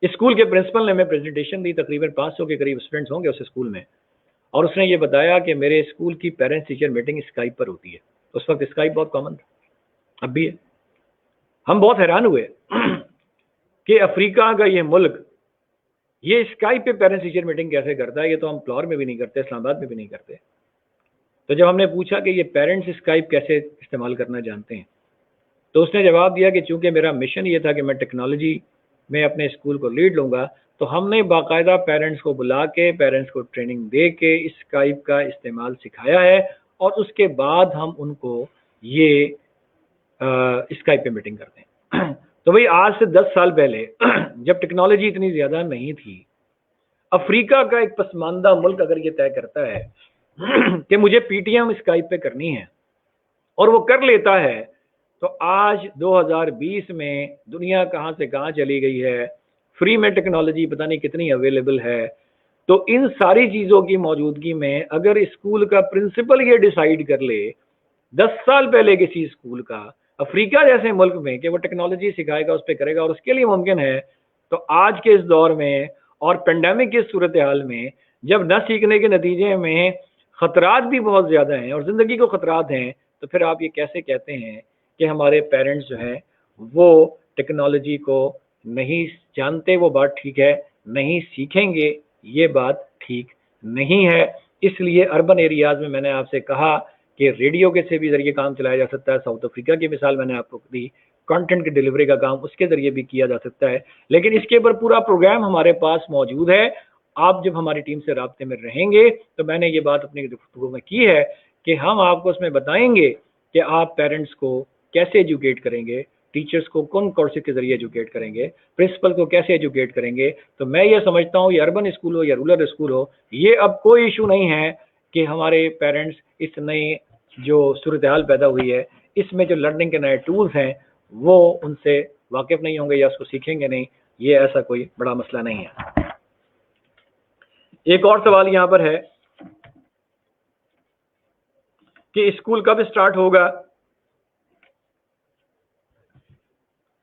اسکول کے پرنسپل نے ہمیں پریزنٹیشن دی، تقریباً 500 کے قریب اسٹوڈنٹس ہوں گے اس اسکول میں، اور اس نے یہ بتایا کہ میرے اسکول کی پیرنٹس ٹیچر میٹنگ اسکائپ پر ہوتی ہے. اس وقت اسکائپ بہت کامن تھا، اب بھی ہے. ہم بہت حیران ہوئے کہ افریقہ کا یہ ملک یہ اسکائپ پہ پیرنٹس ٹیچر میٹنگ کیسے کرتا ہے. یہ تو ہم پلاور میں بھی نہیں کرتے، اسلام آباد میں بھی نہیں کرتے. تو جب ہم نے پوچھا کہ یہ پیرنٹس اسکائپ کیسے استعمال کرنا جانتے ہیں تو اس نے جواب دیا کہ چونکہ میرا مشن یہ تھا کہ میں ٹیکنالوجی میں اپنے اسکول کو لیڈ لوں گا تو ہم نے باقاعدہ پیرنٹس کو بلا کے پیرنٹس کو ٹریننگ دے کے اسکائپ کا استعمال سکھایا ہے اور اس کے بعد ہم ان کو یہ اسکائپ پہ میٹنگ کرتے ہیں. تو بھئی آج سے 10 سال پہلے جب ٹیکنالوجی اتنی زیادہ نہیں تھی, افریقہ کا ایک پسماندہ ملک اگر یہ طے کرتا ہے کہ مجھے پی ٹی ایم اسکائپ پہ کرنی ہے اور وہ کر لیتا ہے, تو آج 2020 میں دنیا کہاں سے کہاں چلی گئی ہے, فری میں ٹیکنالوجی پتہ نہیں کتنی اویلیبل ہے. تو ان ساری چیزوں کی موجودگی میں اگر اسکول کا پرنسپل یہ ڈیسائیڈ کر لے 10 سال پہلے کسی اسکول کا افریقہ جیسے ملک میں کہ وہ ٹیکنالوجی سکھائے گا, اس پہ کرے گا, اور اس کے لیے ممکن ہے, تو آج کے اس دور میں اور پینڈیمک کی صورتحال میں جب نہ سیکھنے کے نتیجے میں خطرات بھی بہت زیادہ ہیں اور زندگی کو خطرات ہیں, تو پھر آپ یہ کیسے کہتے ہیں کہ ہمارے پیرنٹس جو ہیں وہ ٹیکنالوجی کو نہیں جانتے؟ وہ بات ٹھیک ہے, نہیں سیکھیں گے یہ بات ٹھیک نہیں ہے. اس لیے اربن ایریاز میں نے آپ سے کہا کہ ریڈیو کے سے بھی ذریعے کام چلایا جا سکتا ہے. ساؤتھ افریقہ کی مثال میں نے آپ کو دی, کانٹینٹ کی ڈیلیوری کا کام اس کے ذریعے بھی کیا جا سکتا ہے. لیکن اس کے اوپر پورا پروگرام ہمارے پاس موجود ہے. آپ جب ہماری ٹیم سے رابطے میں رہیں گے تو میں نے یہ بات اپنی گفتگو میں کی ہے کہ ہم آپ کو اس میں بتائیں گے کہ آپ پیرنٹس کو کیسے ایجوکیٹ کریں گے, ٹیچرز کو کون کورسز کے ذریعے ایجوکیٹ کریں گے, پرنسپل کو کیسے ایجوکیٹ کریں گے. تو میں یہ سمجھتا ہوں یہ اربن اسکول ہو یا رورل اسکول ہو, یہ اب کوئی ایشو نہیں ہے کہ ہمارے پیرنٹس اس نئی جو صورتحال پیدا ہوئی ہے اس میں جو لرننگ کے نئے ٹولز ہیں وہ ان سے واقف نہیں ہوں گے یا اس کو سیکھیں گے نہیں. یہ ایسا کوئی بڑا مسئلہ نہیں ہے. ایک اور سوال یہاں پر ہے کہ اسکول کب اسٹارٹ ہوگا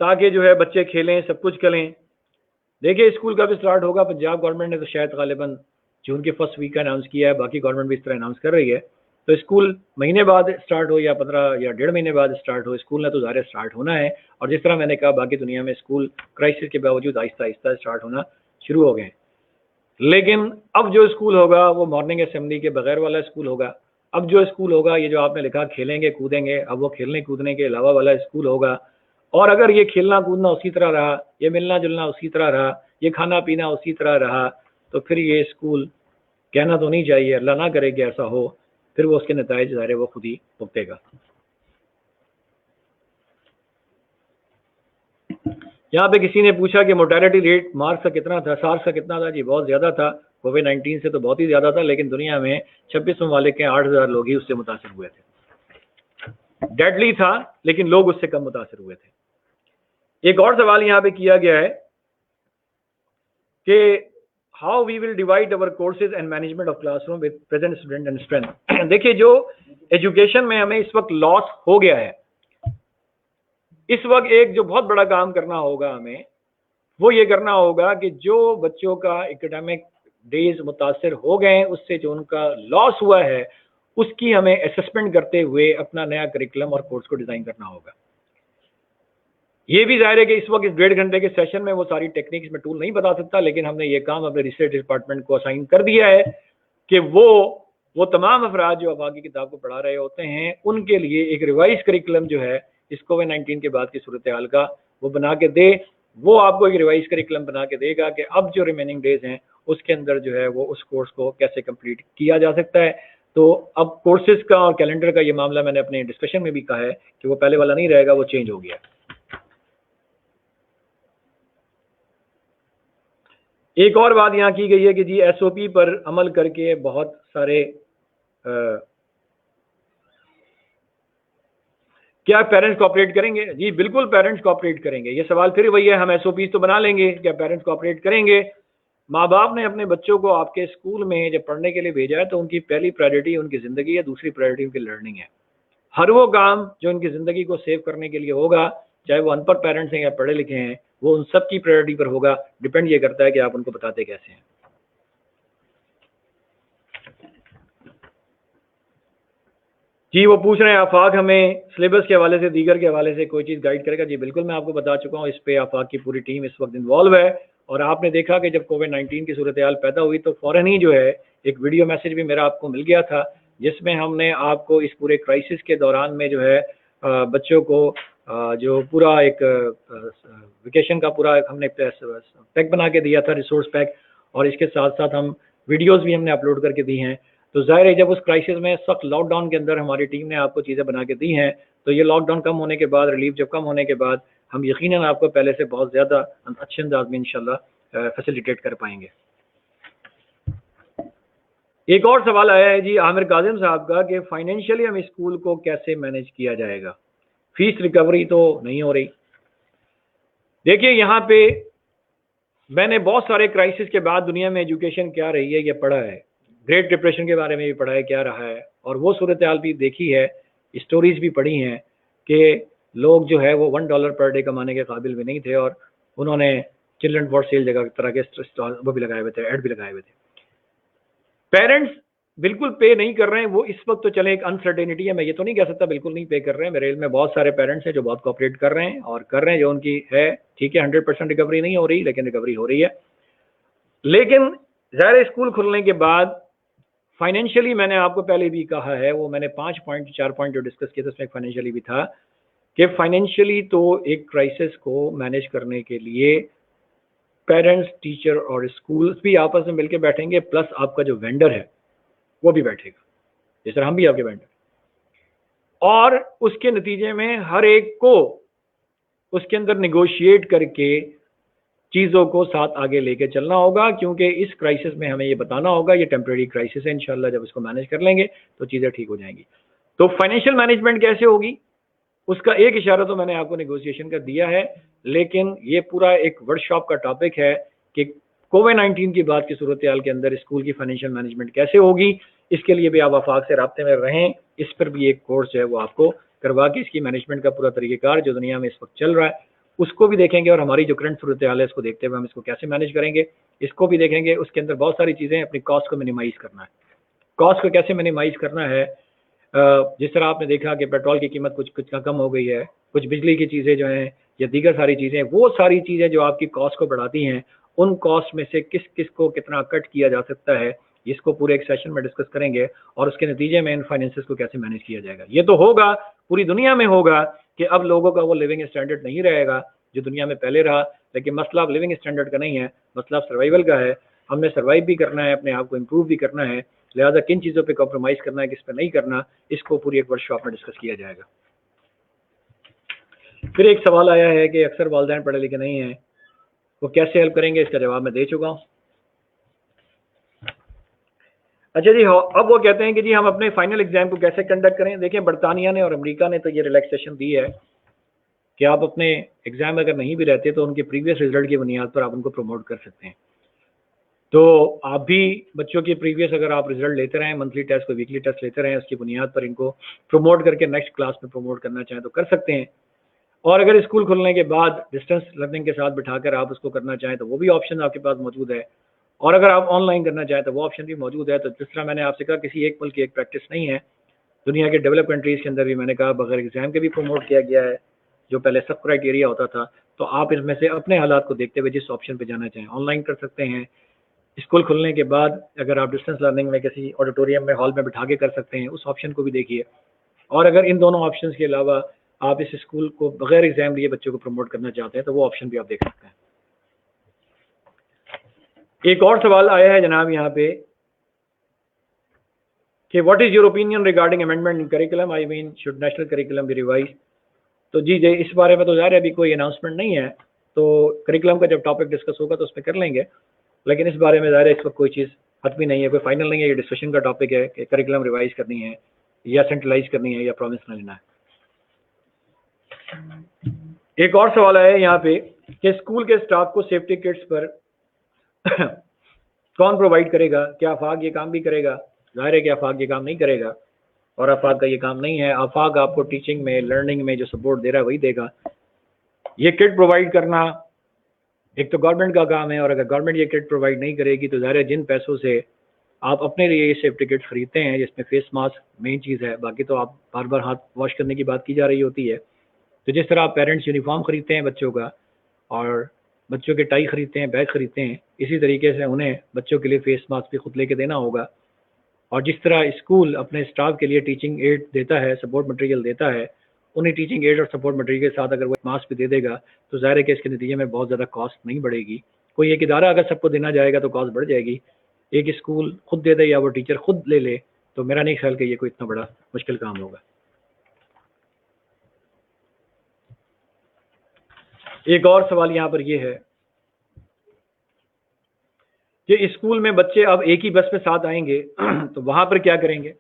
تاکہ جو ہے بچے کھیلیں سب کچھ کریں. دیکھیں اسکول کب اسٹارٹ ہوگا, پنجاب گورنمنٹ نے تو شاید غالباً جون کے فرسٹ ویک کا اناؤنس کیا ہے, باقی گورنمنٹ بھی اس طرح اناؤنس کر رہی ہے. تو اسکول مہینے بعد اسٹارٹ ہو یا 15 یا 1.5 مہینے بعد اسٹارٹ ہو, اسکول نے تو ظاہر اسٹارٹ ہونا ہے. اور جس طرح میں نے کہا باقی دنیا میں اسکول کرائسس کے باوجود آہستہ آہستہ اسٹارٹ ہونا شروع ہو گئے ہیں. لیکن اب جو اسکول ہوگا وہ مارننگ اسمبلی کے بغیر والا اسکول ہوگا. اب جو اسکول ہوگا یہ جو آپ نے لکھا کھیلیں گے کودیں گے, اب وہ کھیلنے کودنے کے علاوہ والا اسکول ہوگا. اور اگر یہ کھیلنا کودنا اسی طرح رہا, یہ ملنا جلنا اسی طرح رہا, یہ کھانا پینا اسی طرح رہا, تو پھر یہ اسکول کہنا تو نہیں چاہیے, اللہ نہ کرے کہ ایسا ہو, پھر وہ اس کے نتائج ظاہر وہ خود ہی بھگتے گا. یہاں پہ کسی نے پوچھا کہ موٹیلٹی ریٹ مارچ کا کتنا تھا, سارس کا کتنا تھا؟ جی بہت زیادہ تھا, کووڈ-19 سے تو بہت ہی زیادہ تھا, لیکن دنیا میں 26 ممالک کے 8,000 لوگ ہی اس سے متاثر ہوئے تھے. ڈیڈلی تھا لیکن لوگ اس سے کم متاثر ہوئے تھے. ایک اور سوال یہاں پہ کیا گیا ہے کہ how we will divide over courses and management of class room with present student and strength. دیکھیے جو ایجوکیشن میں ہمیں اس وقت لاس ہو گیا ہے, اس وقت ایک جو بہت بڑا کام کرنا ہوگا ہمیں وہ یہ کرنا ہوگا کہ جو بچوں کا ایکڈیمک ڈیز متاثر ہو گئے ہیں اس سے جو ان کا لاس ہوا ہے اس کی ہمیں اسسمنٹ کرتے ہوئے اپنا نیا کریکولم اور کورس کو ڈیزائن کرنا ہوگا. یہ بھی ظاہر ہے کہ اس وقت اس 1.5 گھنٹے کے سیشن میں وہ ساری ٹیکنیکس میں ٹول نہیں بتا سکتا, لیکن ہم نے یہ کام اپنے ریسرچ ڈپارٹمنٹ کو اسائن کر دیا ہے کہ وہ تمام افراد جو افاقی کتاب کو پڑھا رہے ہوتے ہیں ان کے لیے ایک ریوائز کریکولم جو ہے اس کووڈ-19 کے بعد کی صورتحال کا وہ بنا کے دے. وہ آپ کو ایک ریوائز کریکولم بنا کے دے گا کہ اب جو ریمیننگ ڈیز ہیں اس کے اندر جو ہے وہ اس کورس کو کیسے کمپلیٹ کیا جا سکتا ہے. تو اب کورسز کا اور کیلنڈر کا یہ معاملہ میں نے اپنے ڈسکشن میں بھی کہا ہے کہ وہ پہلے والا نہیں رہے گا, وہ چینج ہو گیا. ایک اور بات یہاں کی گئی ہے کہ جی ایس او پی پر عمل کر کے بہت سارے کیا پیرنٹس کوآپریٹ کریں گے؟ جی بالکل پیرنٹس کوآپریٹ کریں گے. یہ سوال پھر وہی ہے, ہم ایس او پیز تو بنا لیں گے, کیا پیرنٹس کوآپریٹ کریں گے؟ ماں باپ نے اپنے بچوں کو آپ کے اسکول میں جب پڑھنے کے لیے بھیجا ہے تو ان کی پہلی پرائرٹی ان کی زندگی ہے, دوسری پرائرٹی ان کی لرننگ ہے. ہر وہ کام جو ان کی زندگی کو سیو کرنے کے لیے ہوگا, چاہے وہ ان پڑھ پیرنٹس ہیں یا پڑھے لکھے ہیں, وہ ان سب کی پرائرٹی پر ہوگا. ڈپینڈ یہ کرتا ہے کہ آپ ان کو بتاتے کیسے ہیں. جی وہ پوچھ رہے ہیں آفاق ہمیں سلیبس کے حوالے سے دیگر کے حوالے سے کوئی چیز گائیڈ کرے گا؟ جی بالکل میں آپ کو بتا چکا ہوں, اس پہ آفاق کی پوری ٹیم اس وقت انوالو ہے. اور آپ نے دیکھا کہ جب کووڈ-19 کی صورتحال پیدا ہوئی تو فوراً ہی جو ہے ایک ویڈیو میسج بھی میرا آپ کو مل گیا تھا جس میں ہم نے آپ کو اس پورے کرائسس کے دوران میں جو ہے بچوں کو جو پورا ایک ویکیشن کا پورا ہم نے پیک بنا کے دیا تھا، ریسورس پیک، اور اس کے ساتھ ساتھ ہم ویڈیوز بھی ہم نے اپلوڈ کر کے دی ہیں. تو ظاہر ہے جب اس کرائسس میں سخت لاک ڈاؤن کے اندر ہماری ٹیم نے آپ کو چیزیں بنا کے دی ہیں، تو یہ لاک ڈاؤن کم ہونے کے بعد، ریلیف جب کم ہونے کے بعد، ہم یقیناً آپ کو پہلے سے بہت زیادہ اچھے انداز میں انشاءاللہ فیسیلیٹیٹ کر پائیں گے. ایک اور سوال آیا ہے جی عامر کاظم صاحب کا کہ فائنینشلی ہم اسکول کو کیسے مینیج کیا جائے گا، فیس ریکوری تو نہیں ہو رہی. دیکھیے یہاں پہ میں نے بہت سارے کرائسس کے بعد دنیا میں ایجوکیشن کیا رہی ہے یہ پڑھا ہے، گریٹ ڈپریشن کے بارے میں بھی پڑھا ہے کیا رہا ہے، اور وہ صورتحال بھی دیکھی ہے، اسٹوریز بھی پڑھی ہیں کہ لوگ جو ہے وہ $1 پر ڈے کمانے کے قابل بھی نہیں تھے، اور انہوں نے چلڈرن فار سیل جگہ طرح کے وہ بھی لگائے ہوئے تھے، ایڈ بھی لگائے ہوئے تھے. پیرنٹس بالکل پے نہیں کر رہے ہیں، وہ اس وقت تو چلے ایک انسرٹینٹی ہے، میں یہ تو نہیں کہہ سکتا بالکل نہیں پے کر رہے ہیں. میرے علم میں بہت سارے پیرنٹس ہیں جو بہت کوآپریٹ کر رہے ہیں اور کر رہے ہیں جو ان کی ہے، ٹھیک ہے 100% ریکوری نہیں ہو رہی لیکن ریکوری ہو رہی ہے. لیکن ظاہر اسکول کھلنے کے بعد فائنینشلی میں نے آپ کو پہلے بھی کہا ہے، وہ میں نے 4 پوائنٹ جو ڈسکس کیا تھا اس میں فائنینشلی بھی تھا کہ فائنینشلی تو ایک کرائسس کو مینیج کرنے کے لیے پیرنٹس، ٹیچر اور اسکولس بھی آپس میں مل کے بیٹھیں گے، پلس آپ کا جو وینڈر ہے وہ بھی بیٹھے گا، جس طرح ہم بھی آپ کے وینڈر، اور اس کے نتیجے میں ہر ایک کو اس کے اندر نیگوشیٹ کر کے چیزوں کو ساتھ آگے لے کے چلنا ہوگا، کیونکہ اس کرائسس میں ہمیں یہ بتانا ہوگا یہ ٹیمپریری کرائسس ہے، انشاءاللہ جب اس کو مینیج کر لیں گے تو چیزیں ٹھیک ہو جائیں گی. تو فائنینشیل مینجمنٹ کیسے ہوگی اس کا ایک اشارہ تو میں نے آپ کو نیگوشیشن کا دیا ہے، لیکن یہ پورا ایک ورک شاپ کا ٹاپک ہے کہ کووڈ-19 کی بعد کی صورتحال کے اندر اسکول کی فائنینشیل مینجمنٹ کیسے ہوگی. اس کے لیے بھی آپ آفاق سے رابطے میں رہیں، اس پر بھی ایک کورس جو ہے وہ آپ کو کروا کے اس کی مینجمنٹ کا پورا طریقہ کار جو دنیا میں اس وقت چل رہا ہے اس کو بھی دیکھیں گے، اور ہماری جو کرنٹ صورتحال ہے اس کو دیکھتے ہوئے ہم اس کو کیسے مینیج کریں گے اس کو بھی دیکھیں گے. اس کے اندر بہت ساری چیزیں، اپنی کاسٹ کو منیمائز کرنا ہے. کاسٹ کو کیسے منیمائز کرنا ہے، جس طرح آپ نے دیکھا کہ پیٹرول کی قیمت کچھ کم ہو گئی ہے، کچھ بجلی کی چیزیں جو ہیں یا دیگر ساری چیزیں، وہ ساری چیزیں جو آپ کی کاسٹ کو بڑھاتی ہیں، ان کاسٹ میں سے کس کس کو کتنا کٹ کیا جا سکتا ہے، اس کو پورے ایک سیشن میں ڈسکس کریں گے، اور اس کے نتیجے میں ان فائنینسز کو کیسے مینیج کیا جائے گا. یہ تو ہوگا پوری دنیا میں ہوگا کہ اب لوگوں کا وہ لیونگ اسٹینڈرڈ نہیں رہے گا جو دنیا میں پہلے رہا، لیکن مسئلہ اب لیونگ اسٹینڈرڈ کا نہیں ہے، مسئلہ سروائیول کا ہے. ہم نے سروائیو بھی کرنا ہے، اپنے آپ کو امپروو بھی کرنا ہے، لہٰذا کن چیزوں پہ کمپرومائز کرنا ہے، کس پہ نہیں کرنا، اس کو پوری ایک ورک شاپ میں ڈسکس کیا جائے گا. پھر ایک سوال آیا ہے کہ اکثر والدین پڑھے لکھے نہیں ہیں، وہ کیسے ہیلپ کریں گے، اس کا جواب میں دے چکا ہوں. اچھا جی، اب وہ کہتے ہیں کہ جی ہم اپنے فائنل ایگزام کو کیسے کنڈکٹ کریں. دیکھیں برطانیہ نے اور امریکہ نے تو یہ ریلیکسیشن دی ہے کہ آپ اپنے ایگزام اگر نہیں بھی رہتے تو ان کے پریویس رزلٹ کی بنیاد پر آپ ان کو پروموٹ کر سکتے ہیں. تو آپ بھی بچوں کے پریویس اگر آپ رزلٹ لیتے رہیں، منتھلی ٹیسٹ کو ویکلی ٹیسٹ لیتے رہیں، اس کی بنیاد پر ان کو پروموٹ کر کے نیکسٹ کلاس میں پروموٹ کرنا چاہیں تو کر سکتے ہیں. اور اگر اسکول کھلنے کے بعد ڈسٹینس لرننگ کے ساتھ بٹھا کر آپ اس کو کرنا چاہیں تو وہ بھی آپشن آپ کے پاس موجود ہے، اور اگر آپ آن لائن کرنا چاہیں تو وہ آپشن بھی موجود ہے. تو جس طرح میں نے آپ سے کہا کسی ایک ملک کی ایک پریکٹس نہیں ہے، دنیا کے ڈیولپ کنٹریز کے اندر بھی میں نے کہا بغیر ایگزام کے بھی پروموٹ کیا گیا ہے، جو پہلے سب کرائٹیریا ہوتا تھا. تو آپ اس میں سے اپنے حالات کو دیکھتے ہوئے جس آپشن پہ جانا چاہیں آن لائن کر سکتے ہیں. اسکول کھلنے کے بعد اگر آپ ڈسٹینس لرننگ میں کسی آڈیٹوریم میں ہال میں بٹھا کے کر سکتے ہیں، اس آپشن کو بھی دیکھیے. اور اگر ان دونوں آپشنس کے علاوہ آپ اس اسکول کو بغیر ایگزام لیے بچوں کو پروموٹ کرنا چاہتے ہیں تو وہ آپشن بھی آپ دیکھ سکتے ہیں. ایک اور سوال آیا ہے جناب یہاں پہ کہ what is your opinion regarding amendment in curriculum, I mean should national curriculum be revise. تو جی اس بارے میں تو ظاہر ہے ابھی کوئی اناؤنسمنٹ نہیں ہے، تو کریکولم کا جب ٹاپک ڈسکس ہوگا تو اس پہ کر لیں گے، لیکن اس بارے میں ظاہر ہے اس وقت کوئی چیز حتمی نہیں ہے، کوئی فائنل نہیں ہے. یہ ڈسکشن کا ٹاپک ہے کہ کریکولم ریوائز کرنی ہے یا سینٹرلائز کرنی ہے یا پرومس نہ لینا ہے. ایک اور سوال آیا ہے یہاں پہ کہ اسکول کے اسٹاف کو سیفٹی کٹس پر کون پرووائڈ کرے گا، کیا آفاق یہ کام بھی کرے گا؟ ظاہر ہے کہ آفاق یہ کام نہیں کرے گا، اور آفاق کا یہ کام نہیں ہے. آفاق آپ کو ٹیچنگ میں، لرننگ میں جو سپورٹ دے رہا ہے وہی دے گا. یہ کٹ پرووائڈ کرنا ایک تو گورنمنٹ کا کام ہے، اور اگر گورنمنٹ یہ کٹ پرووائڈ نہیں کرے گی تو ظاہر ہے جن پیسوں سے آپ اپنے لیے یہ سیفٹی کٹ خریدتے ہیں جس میں فیس ماسک مین چیز ہے، باقی تو آپ بار بار ہاتھ واش کرنے کی بات کی جا رہی ہوتی ہے. تو جس طرح آپ پیرنٹس یونیفارم خریدتے ہیں بچوں کا اور بچوں کے ٹائی خریدتے ہیں، بیگ خریدتے ہیں، اسی طریقے سے انہیں بچوں کے لیے فیس ماسک بھی خود لے کے دینا ہوگا. اور جس طرح اسکول اپنے اسٹاف کے لیے ٹیچنگ ایڈ دیتا ہے، سپورٹ مٹیریل دیتا ہے، انہیں ٹیچنگ ایڈ اور سپورٹ مٹیریل کے ساتھ اگر وہ ماسک بھی دے دے گا تو ظاہر ہے کہ اس کے نتیجے میں بہت زیادہ کاسٹ نہیں بڑھے گی. کوئی ایک ادارہ اگر سب کو دینا جائے گا تو کاسٹ بڑھ جائے گی. ایک اسکول خود دے دے یا وہ ٹیچر خود لے لے تو میرا نہیں خیال کہ یہ کوئی اتنا بڑا مشکل کام ہوگا. ایک اور سوال یہاں پر یہ ہے کہ اسکول میں بچے اب ایک ہی بس پہ ساتھ آئیں گے تو وہاں پر کیا کریں گے؟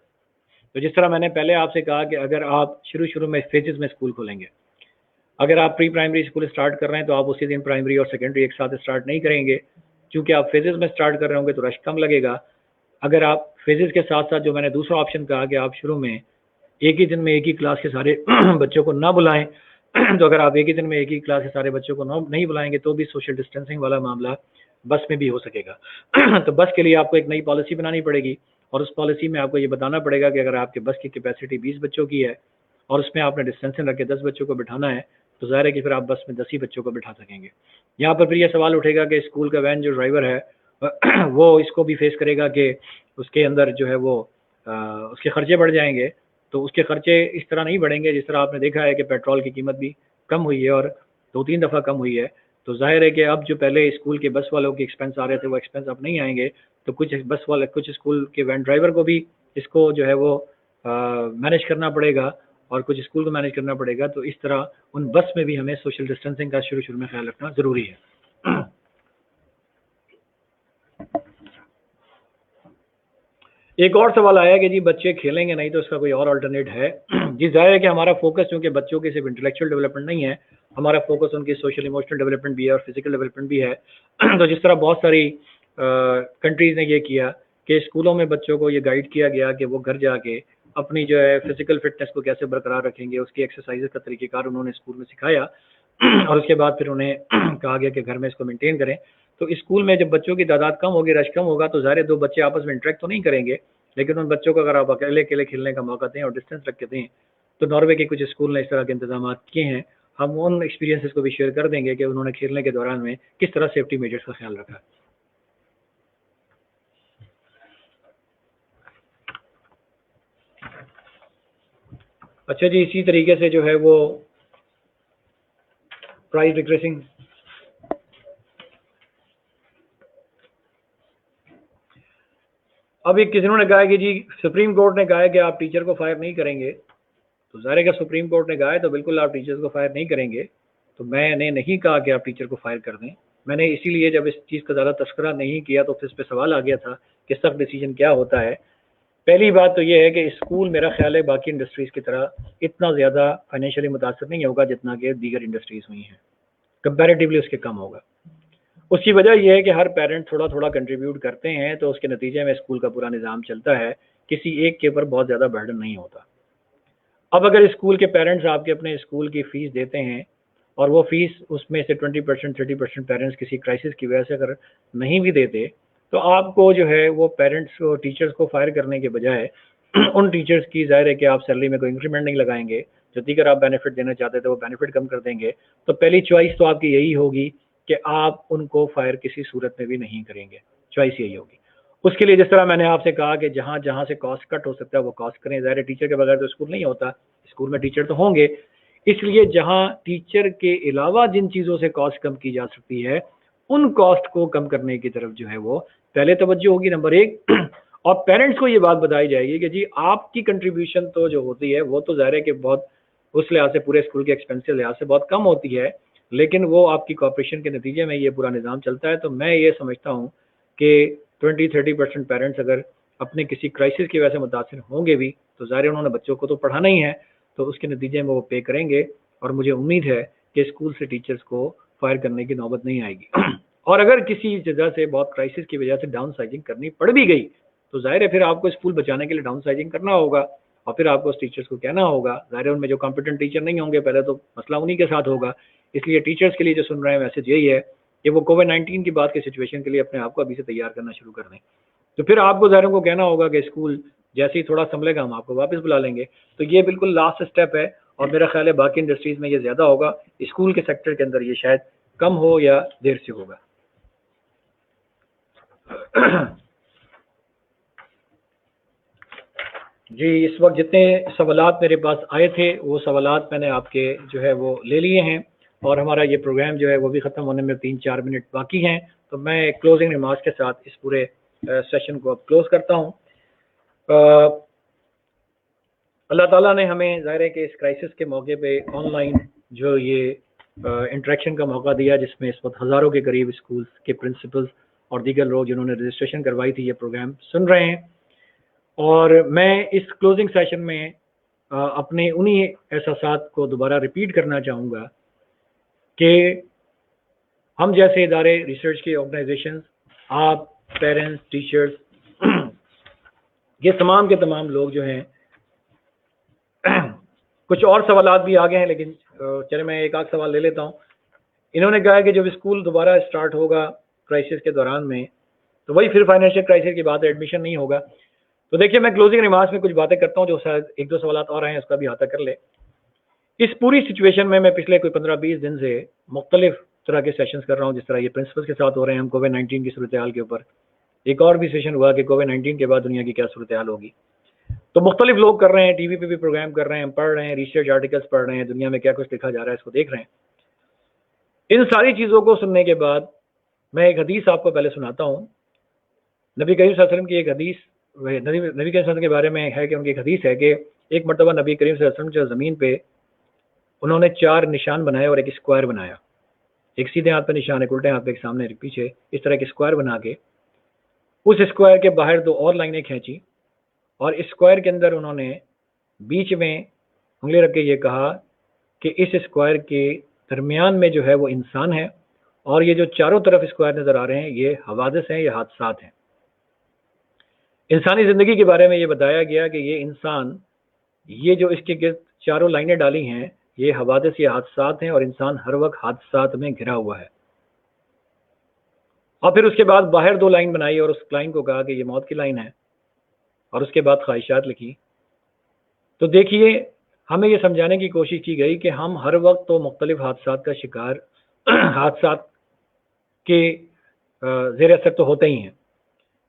تو جس طرح میں نے پہلے آپ سے کہا کہ اگر آپ شروع میں فیزز میں اسکول کھولیں گے، اگر آپ پری پرائمری اسکول اسٹارٹ کر رہے ہیں تو آپ اسی دن پرائمری اور سیکنڈری ایک ساتھ اسٹارٹ نہیں کریں گے، کیونکہ آپ فیزز میں اسٹارٹ کر رہے ہوں گے تو رش کم لگے گا. اگر آپ فیزز کے ساتھ ساتھ جو میں نے دوسرا آپشن کہا کہ آپ شروع میں ایک ہی دن میں ایک ہی کلاس کے سارے بچوں کو نہ بلائیں، تو اگر آپ ایک ہی دن میں ایک ہی کلاس کے سارے بچوں کو نہیں بلائیں گے تو بھی سوشل ڈسٹینسنگ والا معاملہ بس میں بھی ہو سکے گا. تو بس کے لیے آپ کو ایک نئی پالیسی بنانی پڑے گی، اور اس پالیسی میں آپ کو یہ بتانا پڑے گا کہ اگر آپ کے بس کی کیپیسٹی 20 بچوں کی ہے اور اس میں آپ نے ڈسٹینسنگ رکھ کے 10 بچوں کو بٹھانا ہے تو ظاہر ہے کہ پھر آپ بس میں 10 ہی بچوں کو بٹھا سکیں گے. یہاں پر پھر یہ سوال اٹھے گا کہ اسکول کا وین جو ڈرائیور ہے وہ اس کو بھی فیس کرے گا کہ اس کے اندر جو ہے وہ اس کے خرچے بڑھ جائیں گے. تو اس کے خرچے اس طرح نہیں بڑھیں گے جس طرح آپ نے دیکھا ہے کہ پیٹرول کی قیمت بھی کم ہوئی ہے اور 2-3 دفعہ کم ہوئی ہے. تو ظاہر ہے کہ اب جو پہلے اسکول کے بس والوں کے ایکسپینس آ رہے تھے وہ ایکسپینس اب نہیں آئیں گے، تو کچھ بس والے کچھ اسکول کے وین ڈرائیور کو بھی اس کو جو ہے وہ مینیج کرنا پڑے گا اور کچھ اسکول کو مینیج کرنا پڑے گا. تو اس طرح ان بس میں بھی ہمیں سوشل ڈسٹینسنگ کا شروع میں خیال رکھنا ضروری ہے. ایک اور سوال آیا کہ جی بچے کھیلیں گے نہیں تو اس کا کوئی اور آلٹرنیٹ ہے؟ جی ظاہر ہے کہ ہمارا فوکس چونکہ بچوں کی صرف انٹلیکچوئل ڈیولپمنٹ نہیں ہے، ہمارا فوکس ان کی سوشل ایموشنل ڈیولپمنٹ بھی ہے اور فزیکل ڈیولپمنٹ بھی ہے. تو جس طرح بہت ساری کنٹریز نے یہ کیا کہ اسکولوں میں بچوں کو یہ گائیڈ کیا گیا کہ وہ گھر جا کے اپنی جو ہے فزیکل فٹنس کو کیسے برقرار رکھیں گے، اس کی ایکسرسائز کا طریقہ کار انہوں نے اسکول میں سکھایا اور اس کے بعد پھر انہیں کہا گیا کہ گھر میں اس کو مینٹین کریں. تو اسکول میں جب بچوں کی تعداد کم ہوگی، رش کم ہوگا تو ظاہر 2 بچے آپس میں انٹریکٹ تو نہیں کریں گے، لیکن ان بچوں کو اگر آپ اکیلے کھیلنے کا موقع دیں اور ڈسٹینس رکھ کے دیں. تو ناروے کے کچھ اسکول نے اس طرح کے انتظامات کیے ہیں، ہم ان ایکسپیرینسز کو بھی شیئر کر دیں گے کہ انہوں نے کھیلنے کے دوران میں کس طرح سیفٹی میجرز کا خیال رکھا. اچھا جی، اسی طریقے سے جو ہے وہ پرائز ڈکریسنگ، اب ایک کسی نے کہا کہ جی سپریم کورٹ نے کہا ہے کہ آپ ٹیچر کو فائر نہیں کریں گے. تو ظاہر ہے کہ سپریم کورٹ نے کہا ہے تو بالکل آپ ٹیچرز کو فائر نہیں کریں گے. تو میں نے نہیں کہا کہ آپ ٹیچر کو فائر کر دیں، میں نے اسی لیے جب اس چیز کا زیادہ تذکرہ نہیں کیا تو پھر اس پہ سوال آ گیا تھا کہ سخت ڈیسیجن کیا ہوتا ہے. پہلی بات تو یہ ہے کہ اسکول میرا خیال ہے باقی انڈسٹریز کی طرح اتنا زیادہ فائنینشلی متاثر نہیں ہوگا جتنا کہ دیگر انڈسٹریز ہوئی ہیں، کمپیریٹیولی اس کے کم ہوگا. اس کی وجہ یہ ہے کہ ہر پیرنٹ تھوڑا تھوڑا کنٹریبیوٹ کرتے ہیں تو اس کے نتیجے میں اسکول کا پورا نظام چلتا ہے، کسی ایک کے اوپر بہت زیادہ برڈن نہیں ہوتا. اب اگر اسکول کے پیرنٹس آپ کے اپنے اسکول کی فیس دیتے ہیں اور وہ فیس اس میں سے 20% 30% پیرنٹس کسی کرائسس کی وجہ سے اگر نہیں بھی دیتے تو آپ کو جو ہے وہ پیرنٹس کو ٹیچرز کو فائر کرنے کے بجائے ان ٹیچرز کی ظاہر ہے کہ آپ سیلری میں کوئی انکریمنٹ نہیں لگائیں گے، جو دیگر آپ بینیفٹ دینا چاہتے تھے وہ بینیفٹ کم کر دیں گے. تو پہلی چوائس تو آپ کی یہی ہوگی کہ آپ ان کو فائر کسی صورت میں بھی نہیں کریں گے، چوائس یہی ہوگی. اس کے لیے جس طرح میں نے آپ سے کہا کہ جہاں جہاں سے کاسٹ کٹ ہو سکتا ہے وہ کاسٹ کریں. ظاہر ہے ٹیچر کے بغیر تو اسکول نہیں ہوتا، اسکول میں ٹیچر تو ہوں گے، اس لیے جہاں ٹیچر کے علاوہ جن چیزوں سے کاسٹ کم کی جا سکتی ہے ان کاسٹ کو کم کرنے کی طرف جو ہے وہ پہلے توجہ ہوگی، نمبر 1. اور پیرنٹس کو یہ بات بتائی جائے گی کہ جی آپ کی کنٹریبیوشن تو جو ہوتی ہے وہ تو ظاہر ہے کہ بہت اس لحاظ سے پورے اسکول کے ایکسپینس کے لحاظ سے بہت کم ہوتی ہے، لیکن وہ آپ کی کوآپریشن کے نتیجے میں یہ پورا نظام چلتا ہے. تو میں یہ سمجھتا ہوں کہ 20-30% پیرنٹس اگر اپنے کسی کرائسس کی وجہ سے متاثر ہوں گے بھی تو ظاہر انہوں نے بچوں کو تو پڑھانا ہی ہے، تو اس کے نتیجے میں وہ پے کریں گے. اور مجھے امید ہے کہ اسکول سے ٹیچرز کو فائر کرنے کی نوبت نہیں آئے گی. اور اگر کسی جگہ سے بہت کرائسس کی وجہ سے ڈاؤن سائزنگ کرنی پڑ بھی گئی تو ظاہر ہے پھر آپ کو اسکول بچانے کے لیے ڈاؤن سائزنگ کرنا ہوگا اور پھر آپ کو اس ٹیچرز کو کہنا ہوگا. ظاہر ہے ان میں جو کمپیٹنٹ ٹیچر نہیں ہوں گے پہلے تو مسئلہ انہی کے ساتھ ہوگا. اس لیے ٹیچرز کے لیے جو سن رہے ہیں میسج یہی ہے کہ وہ کووڈ-19 کی بعد کی سچویشن کے لیے اپنے آپ کو ابھی سے تیار کرنا شروع کر دیں. تو پھر آپ کو ظاہر کو کہنا ہوگا کہ اسکول جیسے ہی تھوڑا سنبھلے گا ہم آپ کو واپس بلا لیں گے. تو یہ بالکل لاسٹ اسٹیپ ہے اور میرا خیال ہے باقی انڈسٹریز میں یہ زیادہ ہوگا، اسکول کے سیکٹر کے اندر یہ شاید کم ہو یا دیر سے ہوگا. جی اس وقت جتنے سوالات میرے پاس آئے تھے وہ سوالات میں نے آپ کے جو ہے وہ لے لیے ہیں، اور ہمارا یہ پروگرام جو ہے وہ بھی ختم ہونے میں 3-4 منٹ باقی ہیں، تو میں کلوزنگ ریمارکس کے ساتھ اس پورے سیشن کو اب کلوز کرتا ہوں۔ اللہ تعالیٰ نے ہمیں ظاہر ہے کہ اس کرائسس کے موقع پہ آن لائن جو یہ انٹریکشن کا موقع دیا، جس میں اس وقت ہزاروں کے قریب اسکولس کے پرنسپلز اور دیگر لوگ جنہوں نے رجسٹریشن کروائی تھی یہ پروگرام سن رہے ہیں، اور میں اس کلوزنگ سیشن میں اپنے انہی احساسات کو دوبارہ ریپیٹ کرنا چاہوں گا کہ ہم جیسے ادارے، ریسرچ کے آرگنائزیشنز، آپ، پیرنٹس، ٹیچرز، یہ تمام کے تمام لوگ جو ہیں، کچھ اور سوالات بھی آگے ہیں لیکن چلے میں ایک آدھ سوال لے لیتا ہوں۔ انہوں نے کہا کہ جب اسکول دوبارہ اسٹارٹ ہوگا کرائسس کے دوران میں تو وہی پھر فائنینشیل کرائسس کی بات ہے، ایڈمیشن نہیں ہوگا۔ تو دیکھیے میں کلوزنگ ریمارکس میں کچھ باتیں کرتا ہوں، جو شاید 1-2 سوالات اور ہیں اس کا بھی احاطہ کر لے۔ اس پوری سچویشن میں پچھلے کوئی 15-20 دن سے مختلف طرح کے سیشنز کر رہا ہوں، جس طرح یہ پرنسپلز کے ساتھ ہو رہے ہیں، ہم کووڈ-19 کی صورتحال کے اوپر، ایک اور بھی سیشن ہوا کہ کووڈ-19 کے بعد دنیا کی کیا صورتحال ہوگی، تو مختلف لوگ کر رہے ہیں، ٹی وی پہ بھی پروگرام کر رہے ہیں، ہم پڑھ رہے ہیں، ریسرچ آرٹیکلس پڑھ رہے ہیں، دنیا میں کیا کچھ لکھا جا رہا ہے اس کو دیکھ رہے ہیں۔ ان ساری چیزوں کو سننے کے بعد میں ایک حدیث آپ کو پہلے سناتا ہوں۔ نبی کریم صلی اللہ علیہ وسلم کی ایک حدیث، نبی کریم صلی اللہ علیہ وسلم کے بارے میں ہے کہ ان کی ایک حدیث ہے کہ ایک مرتبہ نبی کریم صلی اللہ علیہ وسلم جو زمین پہ انہوں نے 4 نشان بنائے اور ایک اسکوائر بنایا، ایک سیدھے ہاتھ پہ نشان، ایک الٹے ہاتھ پہ، ایک سامنے ایک پیچھے، اس طرح کے اسکوائر بنا کے اس اسکوائر کے باہر 2 اور لائنیں کھینچی، اور اسکوائر کے اندر انہوں نے بیچ میں انگلی رکھ کے یہ کہا کہ اس اسکوائر کے درمیان میں جو ہے وہ انسان ہے، اور یہ جو چاروں طرف اسکوائر نظر آ رہے ہیں یہ حوادث ہیں، یہ حادثات ہیں۔ انسانی زندگی کے بارے میں یہ بتایا گیا کہ یہ انسان، یہ جو اس کے گرد چاروں لائنیں ڈالی ہیں یہ حوادث، یہ حادثات ہیں، اور انسان ہر وقت حادثات میں گھرا ہوا ہے۔ اور پھر اس کے بعد باہر 2 لائن بنائی اور اس لائن کو کہا کہ یہ موت کی لائن ہے، اور اس کے بعد خواہشات لکھی۔ تو دیکھیے ہمیں یہ سمجھانے کی کوشش کی گئی کہ ہم ہر وقت تو مختلف حادثات کا شکار، حادثات کے زیر اثر تو ہوتے ہی ہیں،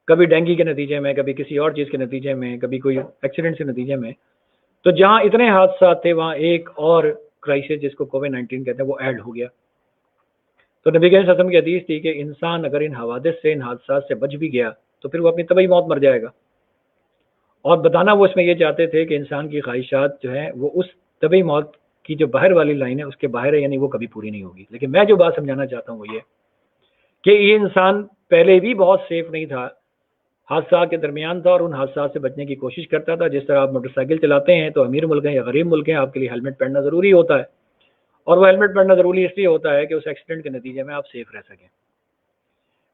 کبھی ڈینگی کے نتیجے میں، کبھی کسی اور چیز کے نتیجے میں، کبھی کوئی ایکسیڈنٹ کے نتیجے میں۔ تو جہاں اتنے حادثات تھے وہاں ایک اور کرائسس جس کو کووڈ-19 کہتے ہیں وہ ایڈ ہو گیا۔ تو نبی کریم صلی اللہ علیہ وسلم کی حدیث تھی کہ انسان اگر ان حوادث سے، ان حادثات سے بچ بھی گیا تو پھر وہ اپنی طبعی موت مر جائے گا، اور بتانا وہ اس میں یہ چاہتے تھے کہ انسان کی خواہشات جو ہیں وہ اس طبعی موت کی جو باہر والی لائن ہے اس کے باہر ہے، یعنی وہ کبھی پوری نہیں ہوگی۔ لیکن میں جو بات سمجھانا چاہتا ہوں وہ یہ کہ یہ انسان پہلے بھی بہت سیف نہیں تھا، حادثات کے درمیان تھا اور ان حادثات سے بچنے کی کوشش کرتا تھا۔ جس طرح آپ موٹر سائیکل چلاتے ہیں تو امیر ملک ہیں یا غریب ملک ہیں، آپ کے لیے ہیلمٹ پہننا ضروری ہوتا ہے، اور وہ ہیلمٹ پہننا ضروری اس لیے ہوتا ہے کہ اس ایکسیڈنٹ کے نتیجے میں آپ سیف رہ سکیں۔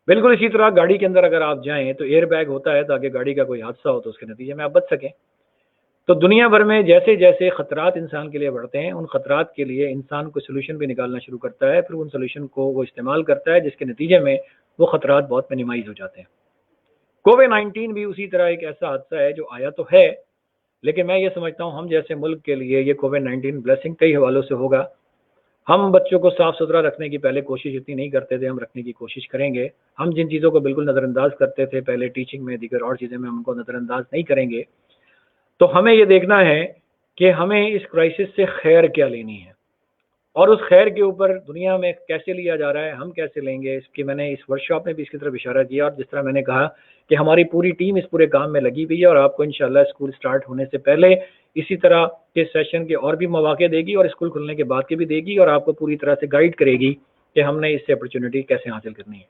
بالکل اسی طرح گاڑی کے اندر اگر آپ جائیں تو ایئر بیگ ہوتا ہے تاکہ گاڑی کا کوئی حادثہ ہو تو اس کے نتیجے میں آپ بچ سکیں۔ تو دنیا بھر میں جیسے جیسے خطرات انسان کے لیے بڑھتے ہیں، ان خطرات کے لیے انسان کوئی سلوشن بھی نکالنا شروع کرتا ہے، پھر ان سلوشن کو وہ استعمال کرتا ہے، جس کے نتیجے میں وہ خطرات بہت منیمائز ہو جاتے ہیں۔ کووڈ-19 بھی اسی طرح ایک ایسا حادثہ ہے جو آیا تو ہے، لیکن میں یہ سمجھتا ہوں ہم جیسے ملک کے لیے یہ کووڈ-19 بلیسنگ کئی حوالوں سے ہوگا۔ ہم بچوں کو صاف ستھرا رکھنے کی پہلے کوشش اتنی نہیں کرتے تھے، ہم رکھنے کی کوشش کریں گے۔ ہم جن چیزوں کو بالکل نظر انداز کرتے تھے پہلے ٹیچنگ میں، دیگر اور چیزیں میں، ہم کو نظر انداز نہیں کریں گے۔ تو ہمیں یہ دیکھنا ہے کہ ہمیں اس کرائسس سے خیر کیا لینی ہے، اور اس خیر کے اوپر دنیا میں کیسے لیا جا رہا ہے، ہم کیسے لیں گے، اس کی میں نے اس ورکشاپ میں بھی اس کی طرف اشارہ کیا، اور جس طرح میں نے کہا کہ ہماری پوری ٹیم اس پورے کام میں لگی ہوئی ہے، اور آپ کو انشاءاللہ اسکول سٹارٹ ہونے سے پہلے اسی طرح کے سیشن کے اور بھی مواقع دے گی، اور اسکول کھلنے کے بعد کے بھی دے گی، اور آپ کو پوری طرح سے گائیڈ کرے گی کہ ہم نے اس سے اپرچونٹی کیسے حاصل کرنی ہے۔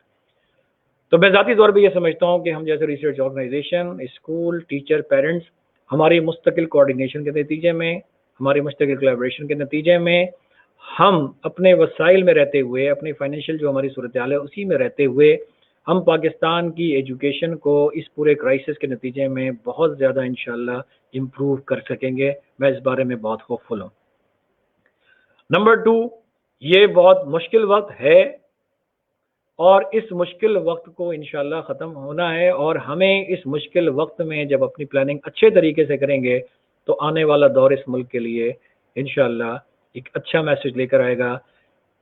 تو میں ذاتی طور پہ یہ سمجھتا ہوں کہ ہم جیسے research organization, school, teacher, parents, ہماری مستقل کوارڈینیشن کے نتیجے میں، ہماری مستقل کولیبریشن کے نتیجے میں، ہم اپنے وسائل میں رہتے ہوئے، اپنی فائنینشیل جو ہماری صورتحال ہے اسی میں رہتے ہوئے، ہم پاکستان کی ایجوکیشن کو اس پورے کرائسس کے نتیجے میں بہت زیادہ انشاءاللہ امپروو کر سکیں گے۔ میں اس بارے میں بہت ہوپ فل ہوں۔ نمبر 2، یہ بہت مشکل وقت ہے، اور اس مشکل وقت کو انشاءاللہ ختم ہونا ہے، اور ہمیں اس مشکل وقت میں جب اپنی پلاننگ اچھے طریقے سے کریں گے تو آنے والا دور اس ملک کے لیے انشاءاللہ ایک اچھا میسج لے کر آئے گا۔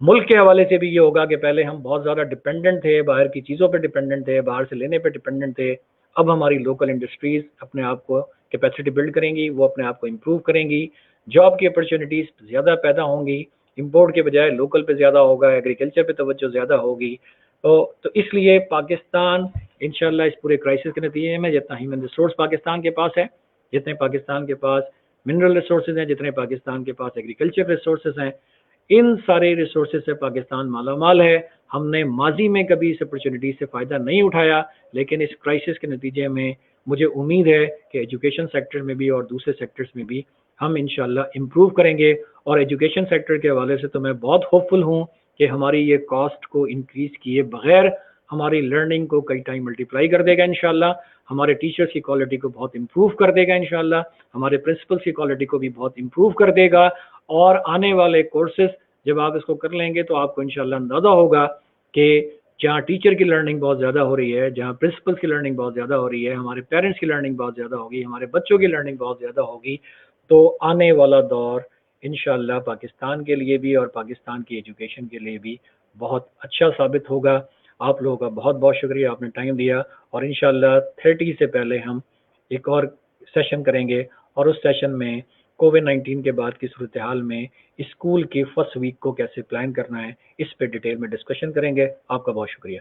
ملک کے حوالے سے بھی یہ ہوگا کہ پہلے ہم بہت زیادہ ڈیپینڈنٹ تھے، باہر کی چیزوں پہ ڈیپینڈنٹ تھے، باہر سے لینے پہ ڈیپینڈنٹ تھے، اب ہماری لوکل انڈسٹریز اپنے آپ کو کیپیسٹی بلڈ کریں گی, وہ اپنے آپ کو امپروو کریں گی, جاب کی اپرچونیٹیز زیادہ پیدا ہوں گی, امپورٹ کے بجائے لوکل پہ زیادہ ہوگا, ایگریکلچر پہ توجہ زیادہ ہوگی. تو اس لیے پاکستان انشاءاللہ اس پورے کرائسس کے نتیجے میں جتنا ہیومن ریسورس پاکستان کے پاس ہے, جتنے پاکستان کے پاس منرل ریسورسز ہیں, جتنے پاکستان کے پاس ایگریکلچر ریسورسز ہیں, ان سارے ریسورسز سے پاکستان مالا مال ہے. ہم نے ماضی میں کبھی اس اپرچونیٹی سے فائدہ نہیں اٹھایا, لیکن اس کرائسس کے نتیجے میں مجھے امید ہے کہ ایجوکیشن سیکٹر میں بھی اور دوسرے سیکٹرز میں بھی ہم انشاءاللہ امپروو کریں گے. اور ایجوکیشن سیکٹر کے حوالے سے تو میں بہت ہوپ فل ہوں کہ ہماری یہ کاسٹ کو انکریز کیے بغیر ہماری لرننگ کو کئی ٹائم ملٹیپلائی کر دے گا انشاءاللہ, ہمارے ٹیچرز کی کوالٹی کو بہت امپروو کر دے گا انشاءاللہ, ہمارے پرنسپلس کی کوالٹی کو بھی بہت امپروو کر دے گا. اور آنے والے کورسز جب آپ اس کو کر لیں گے تو آپ کو انشاءاللہ اندازہ ہوگا کہ جہاں ٹیچر کی لرننگ بہت زیادہ ہو رہی ہے, جہاں پرنسپلس کی لرننگ بہت زیادہ ہو رہی ہے, ہمارے پیرنٹس کی لرننگ بہت زیادہ ہوگی, ہمارے بچوں کی لرننگ بہت زیادہ ہوگی, تو آنے والا دور انشاءاللہ پاکستان کے لیے بھی اور پاکستان کی ایجوکیشن کے لیے بھی بہت اچھا ثابت ہوگا. آپ لوگوں کا بہت بہت شکریہ, آپ نے ٹائم دیا, اور انشاءاللہ 30 سے پہلے ہم ایک اور سیشن کریں گے, اور اس سیشن میں کووڈ-19 کے بعد کی صورتحال میں اسکول کی فرسٹ ویک کو کیسے پلان کرنا ہے اس پہ ڈیٹیل میں ڈسکشن کریں گے. آپ کا بہت شکریہ.